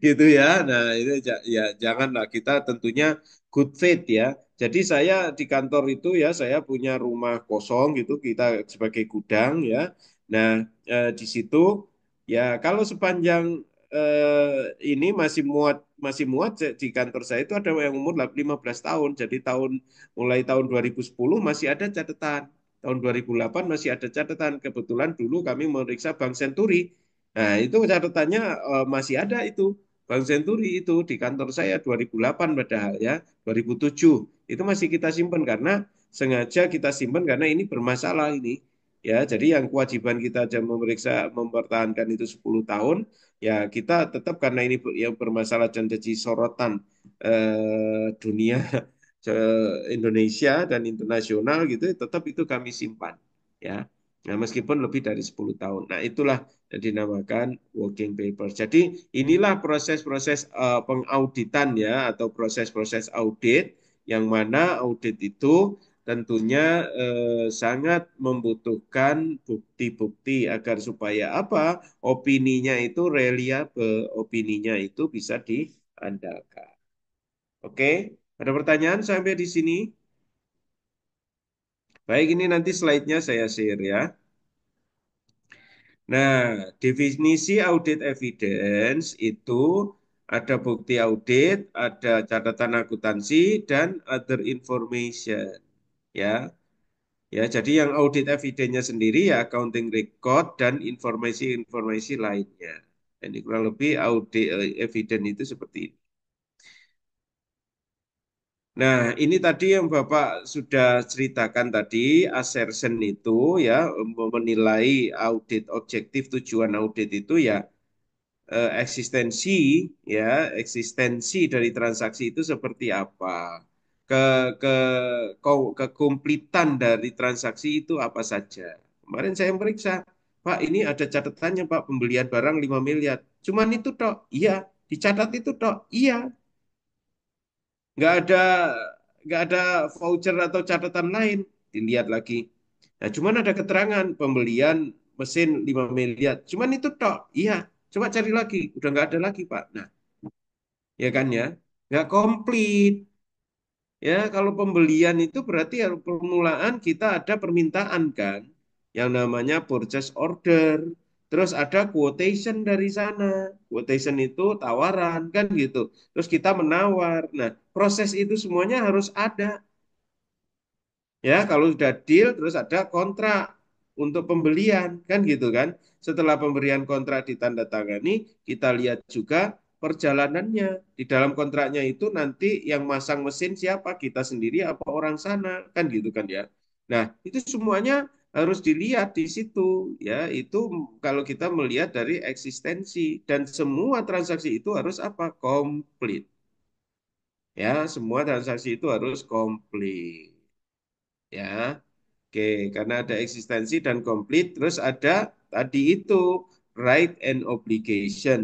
Gitu ya. Nah, itu ya janganlah kita tentunya good faith ya. Jadi saya di kantor itu ya saya punya rumah kosong gitu kita sebagai gudang ya. Nah, di situ ya kalau sepanjang ini masih muat di kantor saya itu ada yang umur 15 tahun. Jadi mulai tahun 2010 masih ada catatan. Tahun 2008 masih ada catatan. Kebetulan dulu kami memeriksa Bank Senturi. Nah, itu catatannya masih ada itu. Bank Senturi itu di kantor saya 2008 padahal ya, 2007. Itu masih kita simpan karena sengaja kita simpan karena ini bermasalah ini. Ya, jadi yang kewajiban kita aja memeriksa mempertahankan itu 10 tahun, ya kita tetap karena ini yang bermasalah dan jadi sorotan dunia Indonesia dan internasional gitu, tetap itu kami simpan. Ya. Nah, meskipun lebih dari 10 tahun. Nah, itulah yang dinamakan working paper. Jadi, inilah proses-proses pengauditan ya atau proses-proses audit yang mana audit itu tentunya sangat membutuhkan bukti-bukti agar supaya apa? Opininya itu reliable, opininya itu bisa diandalkan. Oke, ada pertanyaan sampai di sini? Baik, ini nanti slide-nya saya share ya. Nah, definisi audit evidence itu ada bukti audit, ada catatan akuntansi, dan other information. Ya, ya. Jadi yang audit evidence-nya sendiri ya accounting record dan informasi-informasi lainnya. Ini kurang lebih audit evidence itu seperti ini. Nah, ini tadi yang Bapak sudah ceritakan tadi, assertion itu ya, menilai audit objektif tujuan audit itu ya eksistensi ya, eksistensi dari transaksi itu seperti apa? Ke ke kekomplitan dari transaksi itu apa saja? Kemarin saya meriksa, Pak, ini ada catatannya Pak, pembelian barang 5 miliar. Cuman itu tok. Iya, dicatat itu tok. Iya, nggak ada nggak ada voucher atau catatan lain dilihat lagi. Nah, cuman ada keterangan pembelian mesin 5 miliar. Cuman itu tok. Iya, coba cari lagi. Udah nggak ada lagi, Pak. Nah, ya kan ya. Nggak komplit. Ya, kalau pembelian itu berarti permulaan kita ada permintaan kan. Yang namanya purchase order. Terus ada quotation dari sana. Quotation itu tawaran kan gitu. Terus kita menawar. Nah, proses itu semuanya harus ada. Ya, kalau sudah deal terus ada kontrak untuk pembelian kan gitu kan. Setelah pemberian kontrak ditandatangani, kita lihat juga perjalanannya. Di dalam kontraknya itu nanti yang masang mesin siapa? Kita sendiri apa orang sana kan gitu kan ya. Nah, itu semuanya harus dilihat di situ ya. Itu kalau kita melihat dari eksistensi dan semua transaksi itu harus apa? Komplit. Ya, semua transaksi itu harus komplit. Ya. Oke, karena ada eksistensi dan komplit, terus ada tadi itu right and obligation,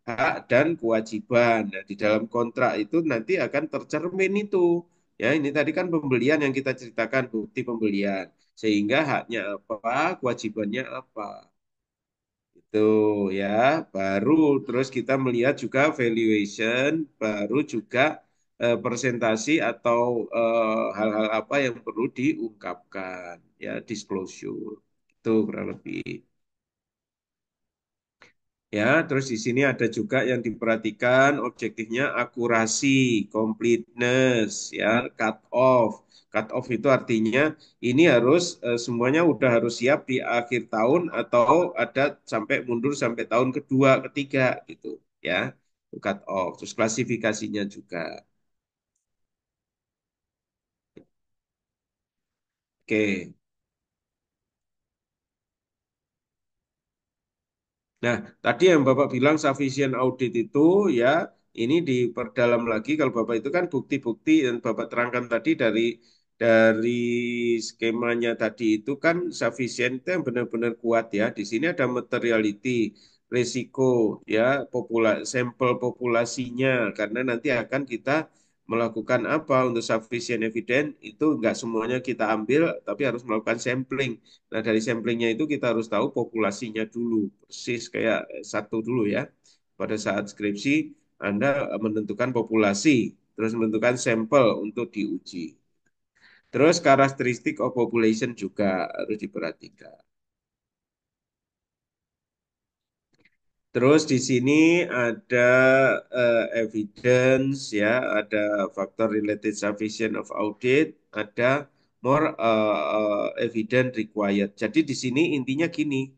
hak dan kewajiban. Nah, di dalam kontrak itu nanti akan tercermin itu. Ya, ini tadi kan pembelian yang kita ceritakan bukti pembelian. Sehingga haknya apa, kewajibannya apa. Itu ya, baru terus kita melihat juga valuation, baru juga presentasi atau hal-hal apa yang perlu diungkapkan, ya, disclosure. Itu kurang lebih. Ya, terus di sini ada juga yang diperhatikan objektifnya akurasi, completeness, ya, cut off. Cut off itu artinya ini harus semuanya udah harus siap di akhir tahun atau ada sampai mundur sampai tahun kedua, ketiga gitu, ya. Itu cut off. Terus klasifikasinya juga. Oke. Nah, tadi yang Bapak bilang sufficient audit itu ya, ini diperdalam lagi kalau Bapak itu kan bukti-bukti yang Bapak terangkan tadi dari skemanya tadi itu kan sufficient itu yang benar-benar kuat ya. Di sini ada materiality, risiko ya, sampel populasinya karena nanti akan kita melakukan apa untuk sufficient evidence itu enggak semuanya kita ambil tapi harus melakukan sampling. Nah, dari samplingnya itu kita harus tahu populasinya dulu, persis kayak satu dulu ya. Pada saat skripsi, Anda menentukan populasi, terus menentukan sampel untuk diuji. Terus karakteristik of population juga harus diperhatikan. Terus di sini ada evidence ya, ada faktor related sufficient of audit, ada more evidence required. Jadi di sini intinya gini,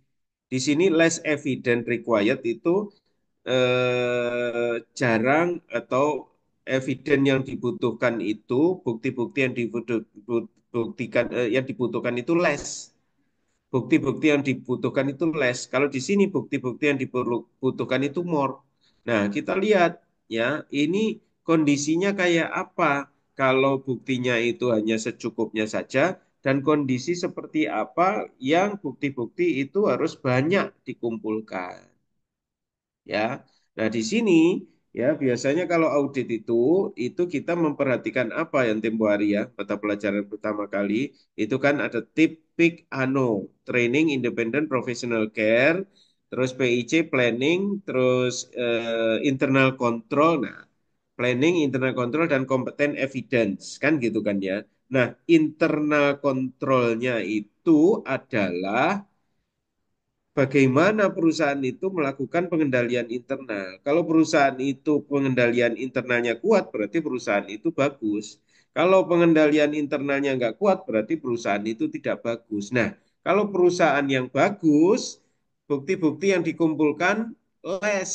di sini less evidence required itu jarang atau evidence yang dibutuhkan itu bukti-bukti yang yang dibutuhkan itu less. Bukti-bukti yang dibutuhkan itu less. Kalau di sini bukti-bukti yang dibutuhkan itu more. Nah, kita lihat ya, ini kondisinya kayak apa? Kalau buktinya itu hanya secukupnya saja dan kondisi seperti apa yang bukti-bukti itu harus banyak dikumpulkan. Ya. Nah, di sini ya biasanya kalau audit itu kita memperhatikan apa yang tempo hari ya, mata pelajaran pertama kali itu kan ada tipik training independent professional care, terus PIC planning, terus internal control. Nah, planning, internal control dan kompeten evidence kan gitu kan ya. Nah, internal controlnya itu adalah bagaimana perusahaan itu melakukan pengendalian internal. Kalau perusahaan itu pengendalian internalnya kuat, berarti perusahaan itu bagus. Kalau pengendalian internalnya nggak kuat, berarti perusahaan itu tidak bagus. Nah, kalau perusahaan yang bagus, bukti-bukti yang dikumpulkan less.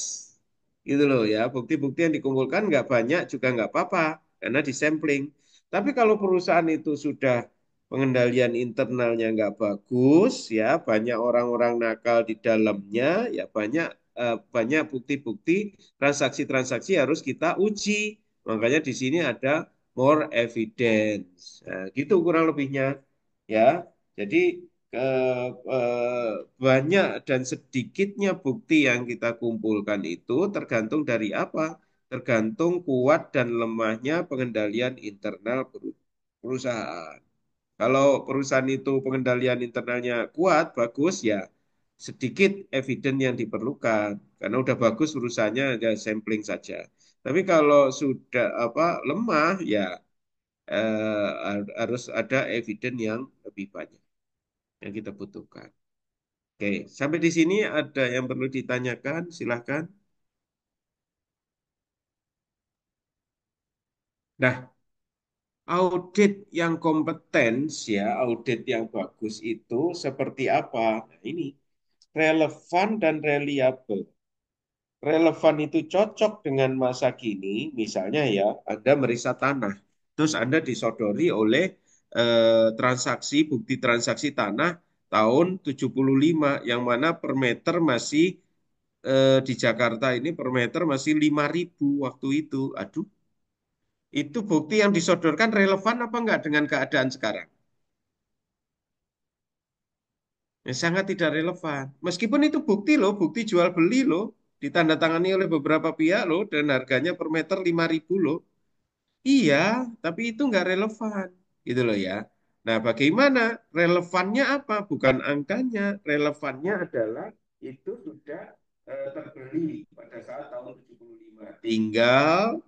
Gitu loh ya, bukti-bukti yang dikumpulkan nggak banyak juga nggak apa-apa, karena disampling. Tapi kalau perusahaan itu sudah pengendalian internalnya nggak bagus, ya banyak orang-orang nakal di dalamnya, ya banyak bukti-bukti transaksi-transaksi harus kita uji. Makanya di sini ada more evidence. Nah, gitu kurang lebihnya, ya. Jadi banyak dan sedikitnya bukti yang kita kumpulkan itu tergantung dari apa? Tergantung kuat dan lemahnya pengendalian internal perusahaan. Kalau perusahaan itu pengendalian internalnya kuat, bagus ya, sedikit evidence yang diperlukan karena udah bagus perusahaannya ada sampling saja. Tapi kalau sudah apa lemah ya harus ada evidence yang lebih banyak yang kita butuhkan. Oke, sampai di sini ada yang perlu ditanyakan, silahkan. Nah, audit yang kompeten ya, audit yang bagus itu seperti apa? Nah, ini relevan dan reliable. Relevan itu cocok dengan masa kini, misalnya ya, Anda meriksa tanah, terus Anda disodori oleh bukti transaksi tanah tahun 75, yang mana per meter masih di Jakarta ini per meter masih 5.000 waktu itu. Aduh, itu bukti yang disodorkan relevan apa enggak dengan keadaan sekarang? Ya, sangat tidak relevan. Meskipun itu bukti loh, bukti jual beli loh, ditandatangani oleh beberapa pihak loh, dan harganya per meter 5.000 loh. Iya, tapi itu nggak relevan, gitu loh ya. Nah, bagaimana? Relevannya apa? Bukan angkanya. Relevannya adalah itu sudah terbeli pada saat tahun 75. Tinggal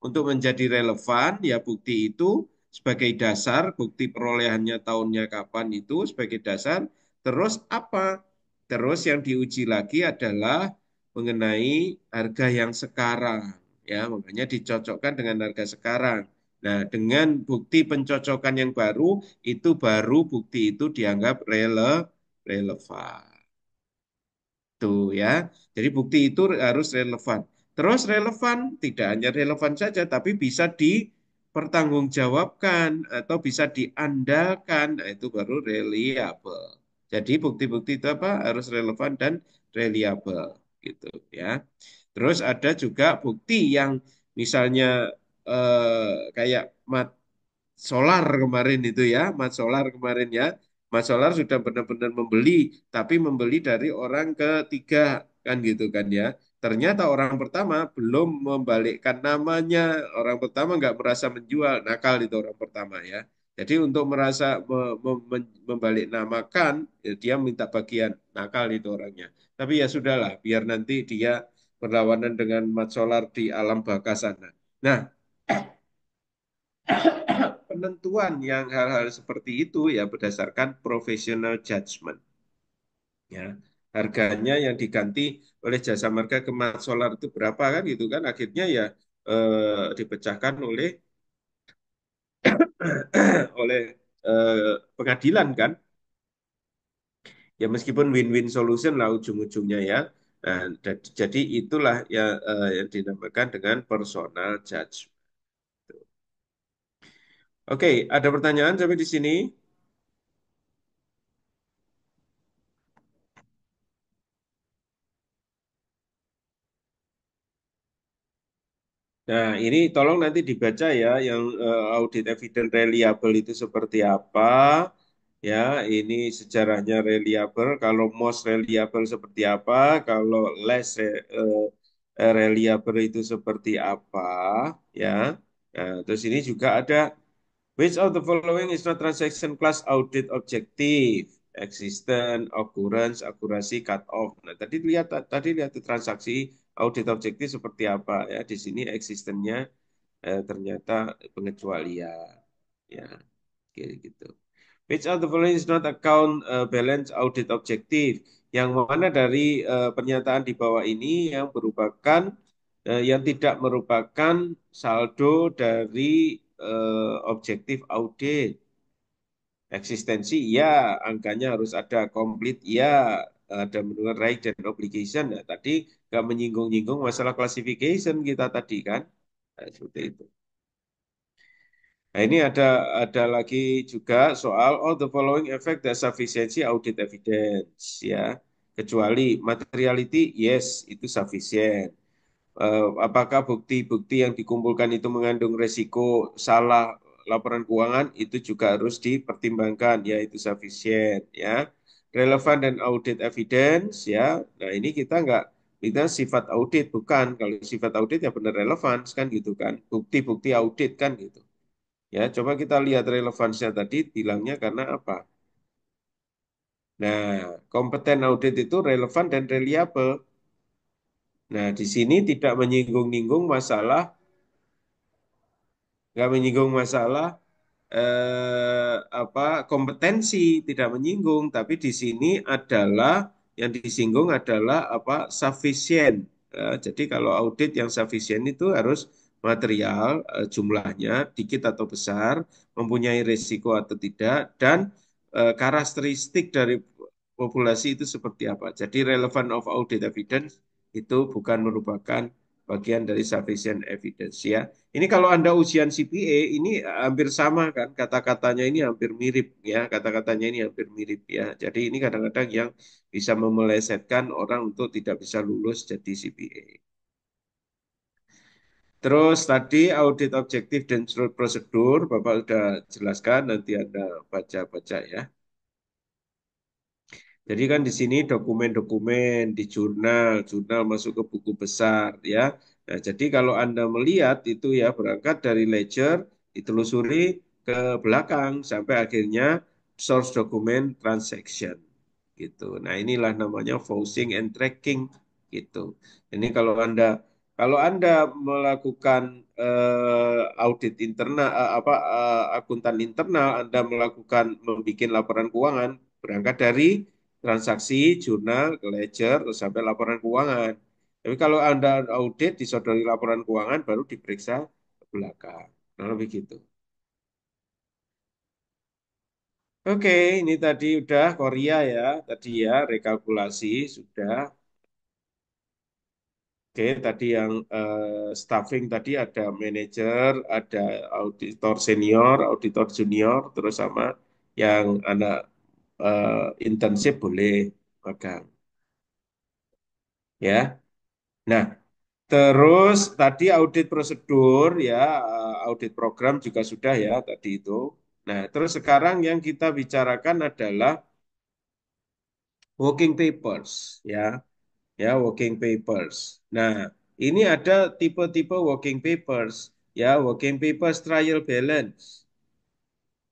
untuk menjadi relevan, ya bukti itu sebagai dasar, bukti perolehannya tahunnya kapan itu sebagai dasar. Terus apa? Terus yang diuji lagi adalah mengenai harga yang sekarang. Ya, makanya dicocokkan dengan harga sekarang. Nah, dengan bukti pencocokan yang baru, itu baru bukti itu dianggap relevan. Tuh ya. Jadi bukti itu harus relevan. Terus relevan, tidak hanya relevan saja, tapi bisa dipertanggungjawabkan atau bisa diandalkan. Nah, itu baru reliable. Jadi bukti-bukti itu apa? Harus relevan dan reliable gitu ya. Terus ada juga bukti yang misalnya kayak solar kemarin itu ya, Mat Solar kemarin ya. Mat Solar sudah benar-benar membeli, tapi membeli dari orang ketiga kan gitu kan ya. Ternyata orang pertama belum membalikkan namanya, orang pertama nggak merasa menjual, nakal itu orang pertama ya. Jadi untuk merasa membalik namakan, ya dia minta bagian, nakal itu orangnya. Tapi ya sudahlah, biar nanti dia berlawanan dengan Mat Solar di alam baka sana. Nah, penentuan yang hal-hal seperti itu ya berdasarkan professional judgment ya, harganya yang diganti oleh jasa marga ke Mat Solar itu berapa kan gitu kan, akhirnya ya dipecahkan oleh oleh pengadilan kan, ya meskipun win-win solution lah ujung-ujungnya ya. Nah, jadi itulah ya yang dinamakan dengan personal judgment. Oke, ada pertanyaan sampai di sini? Nah, ini tolong nanti dibaca ya, yang audit evidence reliable itu seperti apa. Ya, ini sejarahnya reliable. Kalau most reliable seperti apa, kalau less reliable itu seperti apa. Ya, nah, terus ini juga ada which of the following is not transaction class audit objective? Existence, occurrence, accuracy, cut off. Nah, tadi lihat tuh transaksi audit objektif seperti apa ya. Di sini eksistennya ternyata pengecualian ya, kayak gitu. Which of the following is not account balance audit objektif? Yang mana dari pernyataan di bawah ini yang merupakan yang tidak merupakan saldo dari objektif audit? Eksistensi ya, angkanya harus ada, komplit ya, ada menurut right dan obligation. Nah, tadi nggak menyinggung-nyinggung masalah classification kita tadi kan. Nah, seperti itu. Nah, ini ada lagi juga soal all the following effect the sufficiency audit evidence ya. Kecuali materiality, yes, itu sufficient. Apakah bukti-bukti yang dikumpulkan itu mengandung resiko salah laporan keuangan, itu juga harus dipertimbangkan, yaitu sufficient ya. Relevan dan audit evidence ya. Nah, ini kita sifat audit bukan. Kalau sifat audit ya benar relevan kan gitu kan. Bukti-bukti audit kan gitu. Ya, coba kita lihat relevansinya tadi bilangnya karena apa? Nah, kompeten audit itu relevan dan reliable. Nah, di sini tidak menyinggung-nyinggung masalah, nggak menyinggung masalah apa kompetensi, tidak menyinggung, tapi di sini adalah yang disinggung adalah apa sufficient. Jadi kalau audit yang sufficient itu harus material jumlahnya dikit atau besar, mempunyai risiko atau tidak, dan karakteristik dari populasi itu seperti apa. Jadi relevant of audit evidence itu bukan merupakan bagian dari sufficient evidence ya. Ini kalau Anda ujian CPA ini hampir sama kan, kata-katanya ini hampir mirip ya, kata-katanya ini hampir mirip ya. Jadi ini kadang-kadang yang bisa memelesetkan orang untuk tidak bisa lulus jadi CPA. Terus tadi audit objektif dan prosedur, Bapak sudah jelaskan, nanti Anda baca-baca ya. Jadi kan di sini dokumen-dokumen di jurnal, jurnal masuk ke buku besar ya. Nah, jadi kalau Anda melihat itu ya berangkat dari ledger, ditelusuri ke belakang sampai akhirnya source dokumen transaction gitu. Nah, inilah namanya faucing and tracking gitu. Ini kalau Anda Kalau Anda melakukan audit internal, akuntan internal, Anda melakukan membuat laporan keuangan, berangkat dari transaksi, jurnal, ledger, terus sampai laporan keuangan. Tapi kalau Anda audit, disodori laporan keuangan, baru diperiksa ke belakang. Nah, lebih gitu. Oke, ini tadi udah Korea ya, tadi ya, rekalkulasi sudah. Oke, tadi yang staffing tadi ada manajer, ada auditor senior, auditor junior, terus sama yang anak internship boleh magang, ya. Nah, terus tadi audit prosedur ya, audit program juga sudah ya tadi itu. Nah, terus sekarang yang kita bicarakan adalah working papers, ya working papers. Nah, ini ada tipe-tipe working papers, ya working papers trial balance,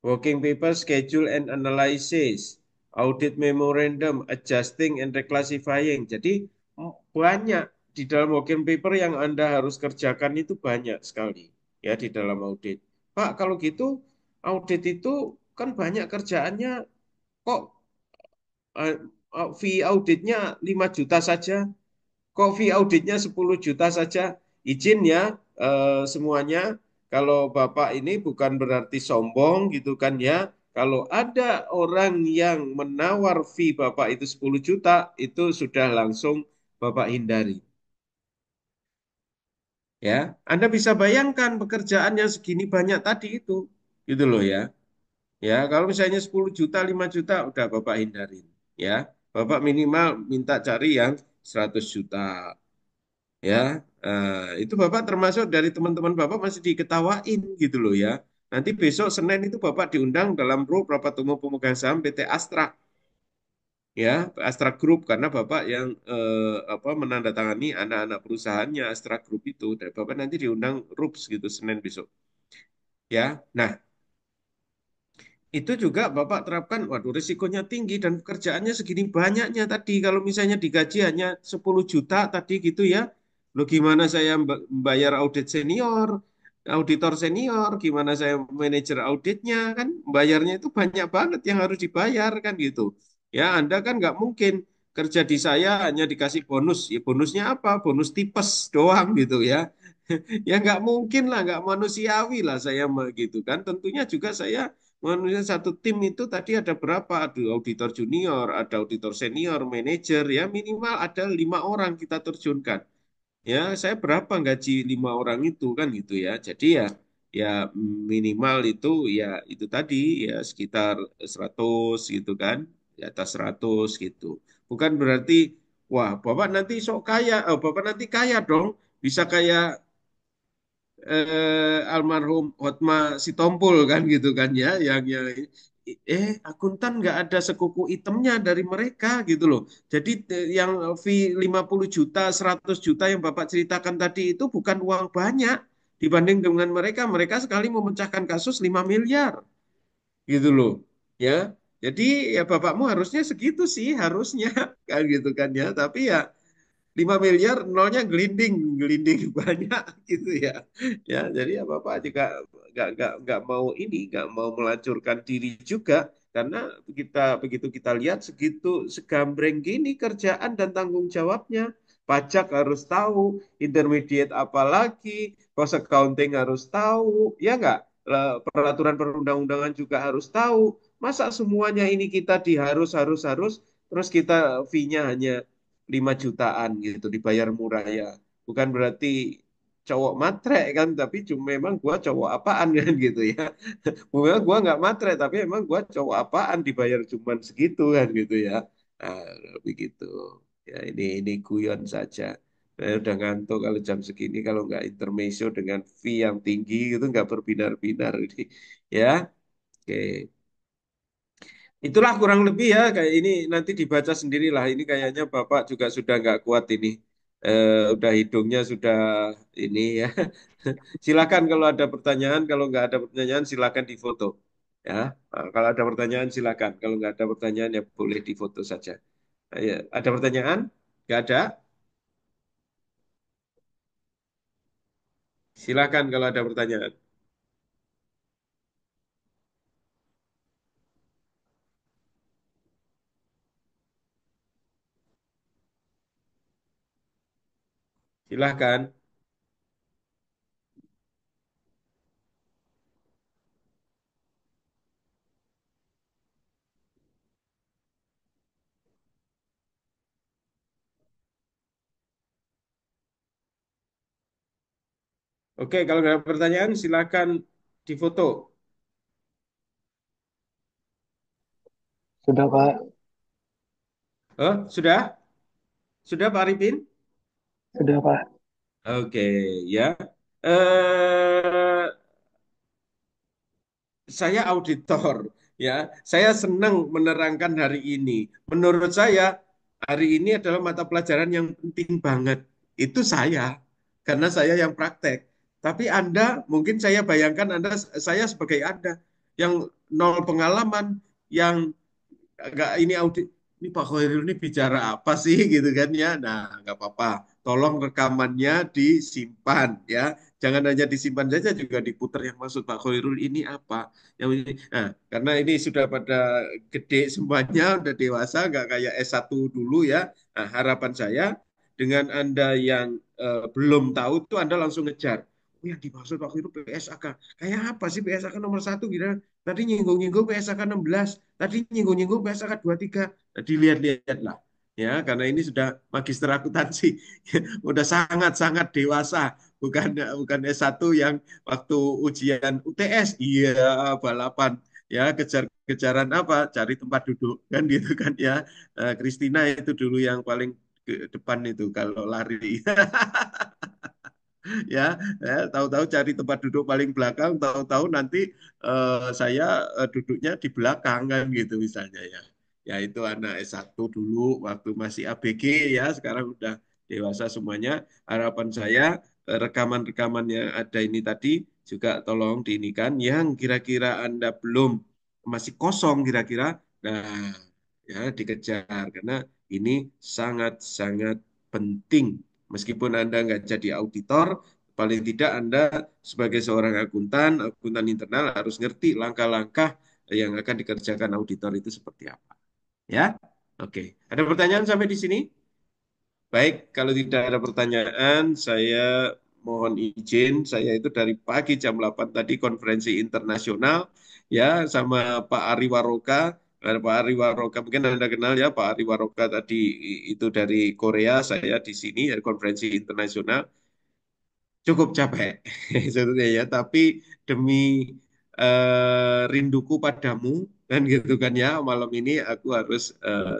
working papers schedule and analysis, audit memorandum, adjusting and reclassifying. Jadi banyak di dalam working paper yang Anda harus kerjakan itu banyak sekali ya di dalam audit. Pak, kalau gitu audit itu kan banyak kerjaannya, kok eh, fee auditnya 5 juta saja? Kok fee auditnya 10 juta saja? Izin ya semuanya. Kalau Bapak ini bukan berarti sombong gitu kan ya. Kalau ada orang yang menawar fee Bapak itu 10 juta, itu sudah langsung Bapak hindari. Ya, Anda bisa bayangkan pekerjaan yang segini banyak tadi itu. Gitu loh ya. Ya, kalau misalnya 10 juta, 5 juta, udah Bapak hindarin. Ya, Bapak minimal minta cari yang 100 juta. Ya, itu Bapak termasuk dari teman-teman Bapak masih diketawain gitu loh ya. Nanti besok Senin itu Bapak diundang dalam grup rapat umum pemegang saham PT Astra, ya Astra Group, karena Bapak yang menandatangani anak-anak perusahaannya Astra Group itu, dan Bapak nanti diundang RUPS gitu Senin besok, ya. Nah, itu juga Bapak terapkan, waduh risikonya tinggi dan pekerjaannya segini banyaknya tadi. Kalau misalnya digaji hanya 10 juta tadi gitu ya, lo gimana saya membayar audit senior, auditor senior, gimana saya manajer auditnya, kan bayarnya itu banyak banget yang harus dibayar kan gitu. Ya, Anda kan nggak mungkin kerja di saya hanya dikasih bonus. Ya bonusnya apa? Bonus tipes doang gitu ya. Ya nggak mungkin lah, nggak manusiawi lah saya gitu kan. Tentunya juga saya manusia satu tim itu tadi ada berapa? Ada auditor junior, ada auditor senior, manajer, ya minimal ada 5 orang kita terjunkan. Ya, saya berapa gaji 5 orang itu kan gitu ya. Jadi ya minimal itu tadi ya sekitar 100 gitu kan, di atas 100 gitu. Bukan berarti wah Bapak nanti sok kaya, Bapak nanti kaya dong, bisa kayak almarhum Hotma Sitompul kan gitu kan ya, yang akuntan nggak ada sekuku hitamnya dari mereka gitu loh. Jadi yang fee 50 juta 100 juta yang Bapak ceritakan tadi itu bukan uang banyak dibanding dengan mereka. Mereka sekali memecahkan kasus 5 miliar gitu loh ya. Jadi ya bapakmu harusnya segitu sih harusnya kan gitu kan ya, tapi ya 5 miliar nolnya gelinding, gelinding banyak gitu ya. Ya, jadi ya Bapak juga nggak mau ini, nggak mau melacurkan diri juga karena begitu kita lihat segitu segambreng gini kerjaan dan tanggung jawabnya. Pajak harus tahu, intermediate apalagi, cost accounting harus tahu, ya nggak? Peraturan perundang-undangan juga harus tahu. Masa semuanya ini kita harus, terus kita fee-nya hanya 5 jutaan gitu dibayar murah ya. Bukan berarti cowok matre kan, tapi cuma memang gua cowok apaan kan gitu ya. Memang gua nggak matre, tapi memang gua cowok apaan dibayar cuman segitu kan gitu ya. Nah, begitu. Ya ini guyon saja. Saya udah ngantuk kalau jam segini kalau nggak intermezzo dengan fee yang tinggi itu nggak berbinar-binar ini. Ya, oke. Itulah kurang lebih ya kayak ini nanti dibaca sendirilah. Ini kayaknya Bapak juga sudah nggak kuat ini. Udah hidungnya sudah ini ya. Silakan kalau ada pertanyaan, kalau nggak ada pertanyaan silakan difoto. Ya, nah, kalau ada pertanyaan silakan. Kalau nggak ada pertanyaan ya boleh difoto saja. Ya, ada pertanyaan? Nggak ada? Silakan kalau ada pertanyaan. Silakan. Oke, kalau nggak ada pertanyaan, silakan difoto. Sudah, Pak. Oh, sudah? Sudah, Pak Arifin? Sudah, Pak. Oke, ya. Eh, saya auditor, ya. Saya senang menerangkan hari ini. Menurut saya, hari ini adalah mata pelajaran yang penting banget. Itu saya, karena saya yang praktek. Tapi Anda, mungkin saya bayangkan Anda, saya sebagai Anda, yang nol pengalaman, yang agak ini audit, ini Pak Khairul ini bicara apa sih gitu kan ya. Nah, nggak apa-apa. Tolong rekamannya disimpan ya. Jangan hanya disimpan saja, juga diputar yang maksud Pak Khairul ini apa. Yang ini. Nah, karena ini sudah pada gede semuanya, udah dewasa, nggak kayak S1 dulu ya. Nah, harapan saya dengan Anda yang belum tahu itu Anda langsung ngejar. Oh, yang dimaksud Pak Khairul PSAK. Kayak apa sih PSAK nomor satu gitu? Tadi nyinggung-nyinggung PSAK 16. Tadi nyinggung-nyinggung PSAK 23. Nah, dilihat-lihat lah. Ya, karena ini sudah magister akuntansi. Udah sangat-sangat dewasa. Bukan bukan S1 yang waktu ujian UTS. Iya, balapan. Ya, kejar-kejaran apa? Cari tempat duduk. Kan gitu kan ya. Christina itu dulu yang paling ke depan itu kalau lari. Ya, tahu-tahu cari tempat duduk paling belakang, tahu-tahu nanti saya duduknya di belakang kan gitu misalnya ya. Ya itu anak S1 dulu waktu masih ABG ya, sekarang udah dewasa semuanya. Harapan saya rekaman-rekaman yang ada ini tadi juga tolong diinikan yang kira-kira Anda belum masih kosong kira-kira. Nah, ya dikejar karena ini sangat-sangat penting. Meskipun Anda nggak jadi auditor, paling tidak Anda sebagai seorang akuntan, akuntan internal harus ngerti langkah-langkah yang akan dikerjakan auditor itu seperti apa. Ya, oke. Ada pertanyaan sampai di sini? Baik, kalau tidak ada pertanyaan, saya mohon izin. Saya itu dari pagi jam 8 tadi konferensi internasional ya sama Pak Ari Waroka. Ada Pak Ari Waroka, mungkin Anda kenal ya Pak Ari Waroka tadi itu dari Korea, saya di sini dari konferensi internasional. Cukup capek sebetulnya ya, tapi demi rinduku padamu kan gitu kan ya, malam ini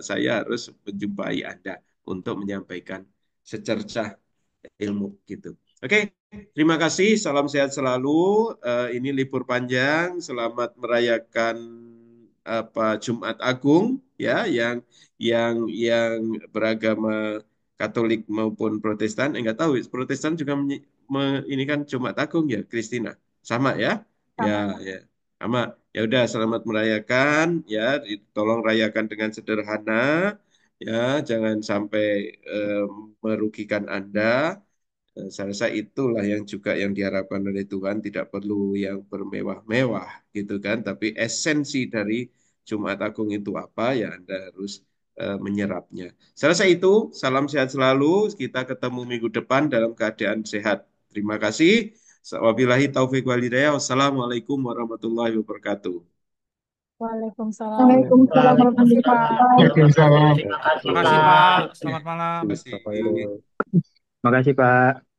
saya harus menjumpai Anda untuk menyampaikan secercah ilmu gitu. Oke, terima kasih, salam sehat selalu. Ini libur panjang, selamat merayakan apa Jumat Agung ya, yang beragama Katolik maupun Protestan. Enggak tahu, Protestan juga ini kan Jumat Agung ya, Kristina. Sama ya? Ya, Sama, Pak. ya. Sama. Ya udah, selamat merayakan ya. Tolong rayakan dengan sederhana ya, jangan sampai eh, merugikan Anda. Saya rasa itulah yang juga yang diharapkan oleh Tuhan, tidak perlu yang bermewah-mewah gitu kan, tapi esensi dari Jumat Agung itu apa ya Anda harus menyerapnya. Saya rasa itu, salam sehat selalu, kita ketemu minggu depan dalam keadaan sehat. Terima kasih. Wabillahi taufik walhidayah. Wassalamualaikum warahmatullahi wabarakatuh. Waalaikumsalam Waalaikumsalam warahmatullahi wabarakatuh, warahmatullahi Pak. wabarakatuh. Waalaikumsalam. Terima kasih, Makasih Pak. Pak. Selamat malam. Terima Makasih, Pak.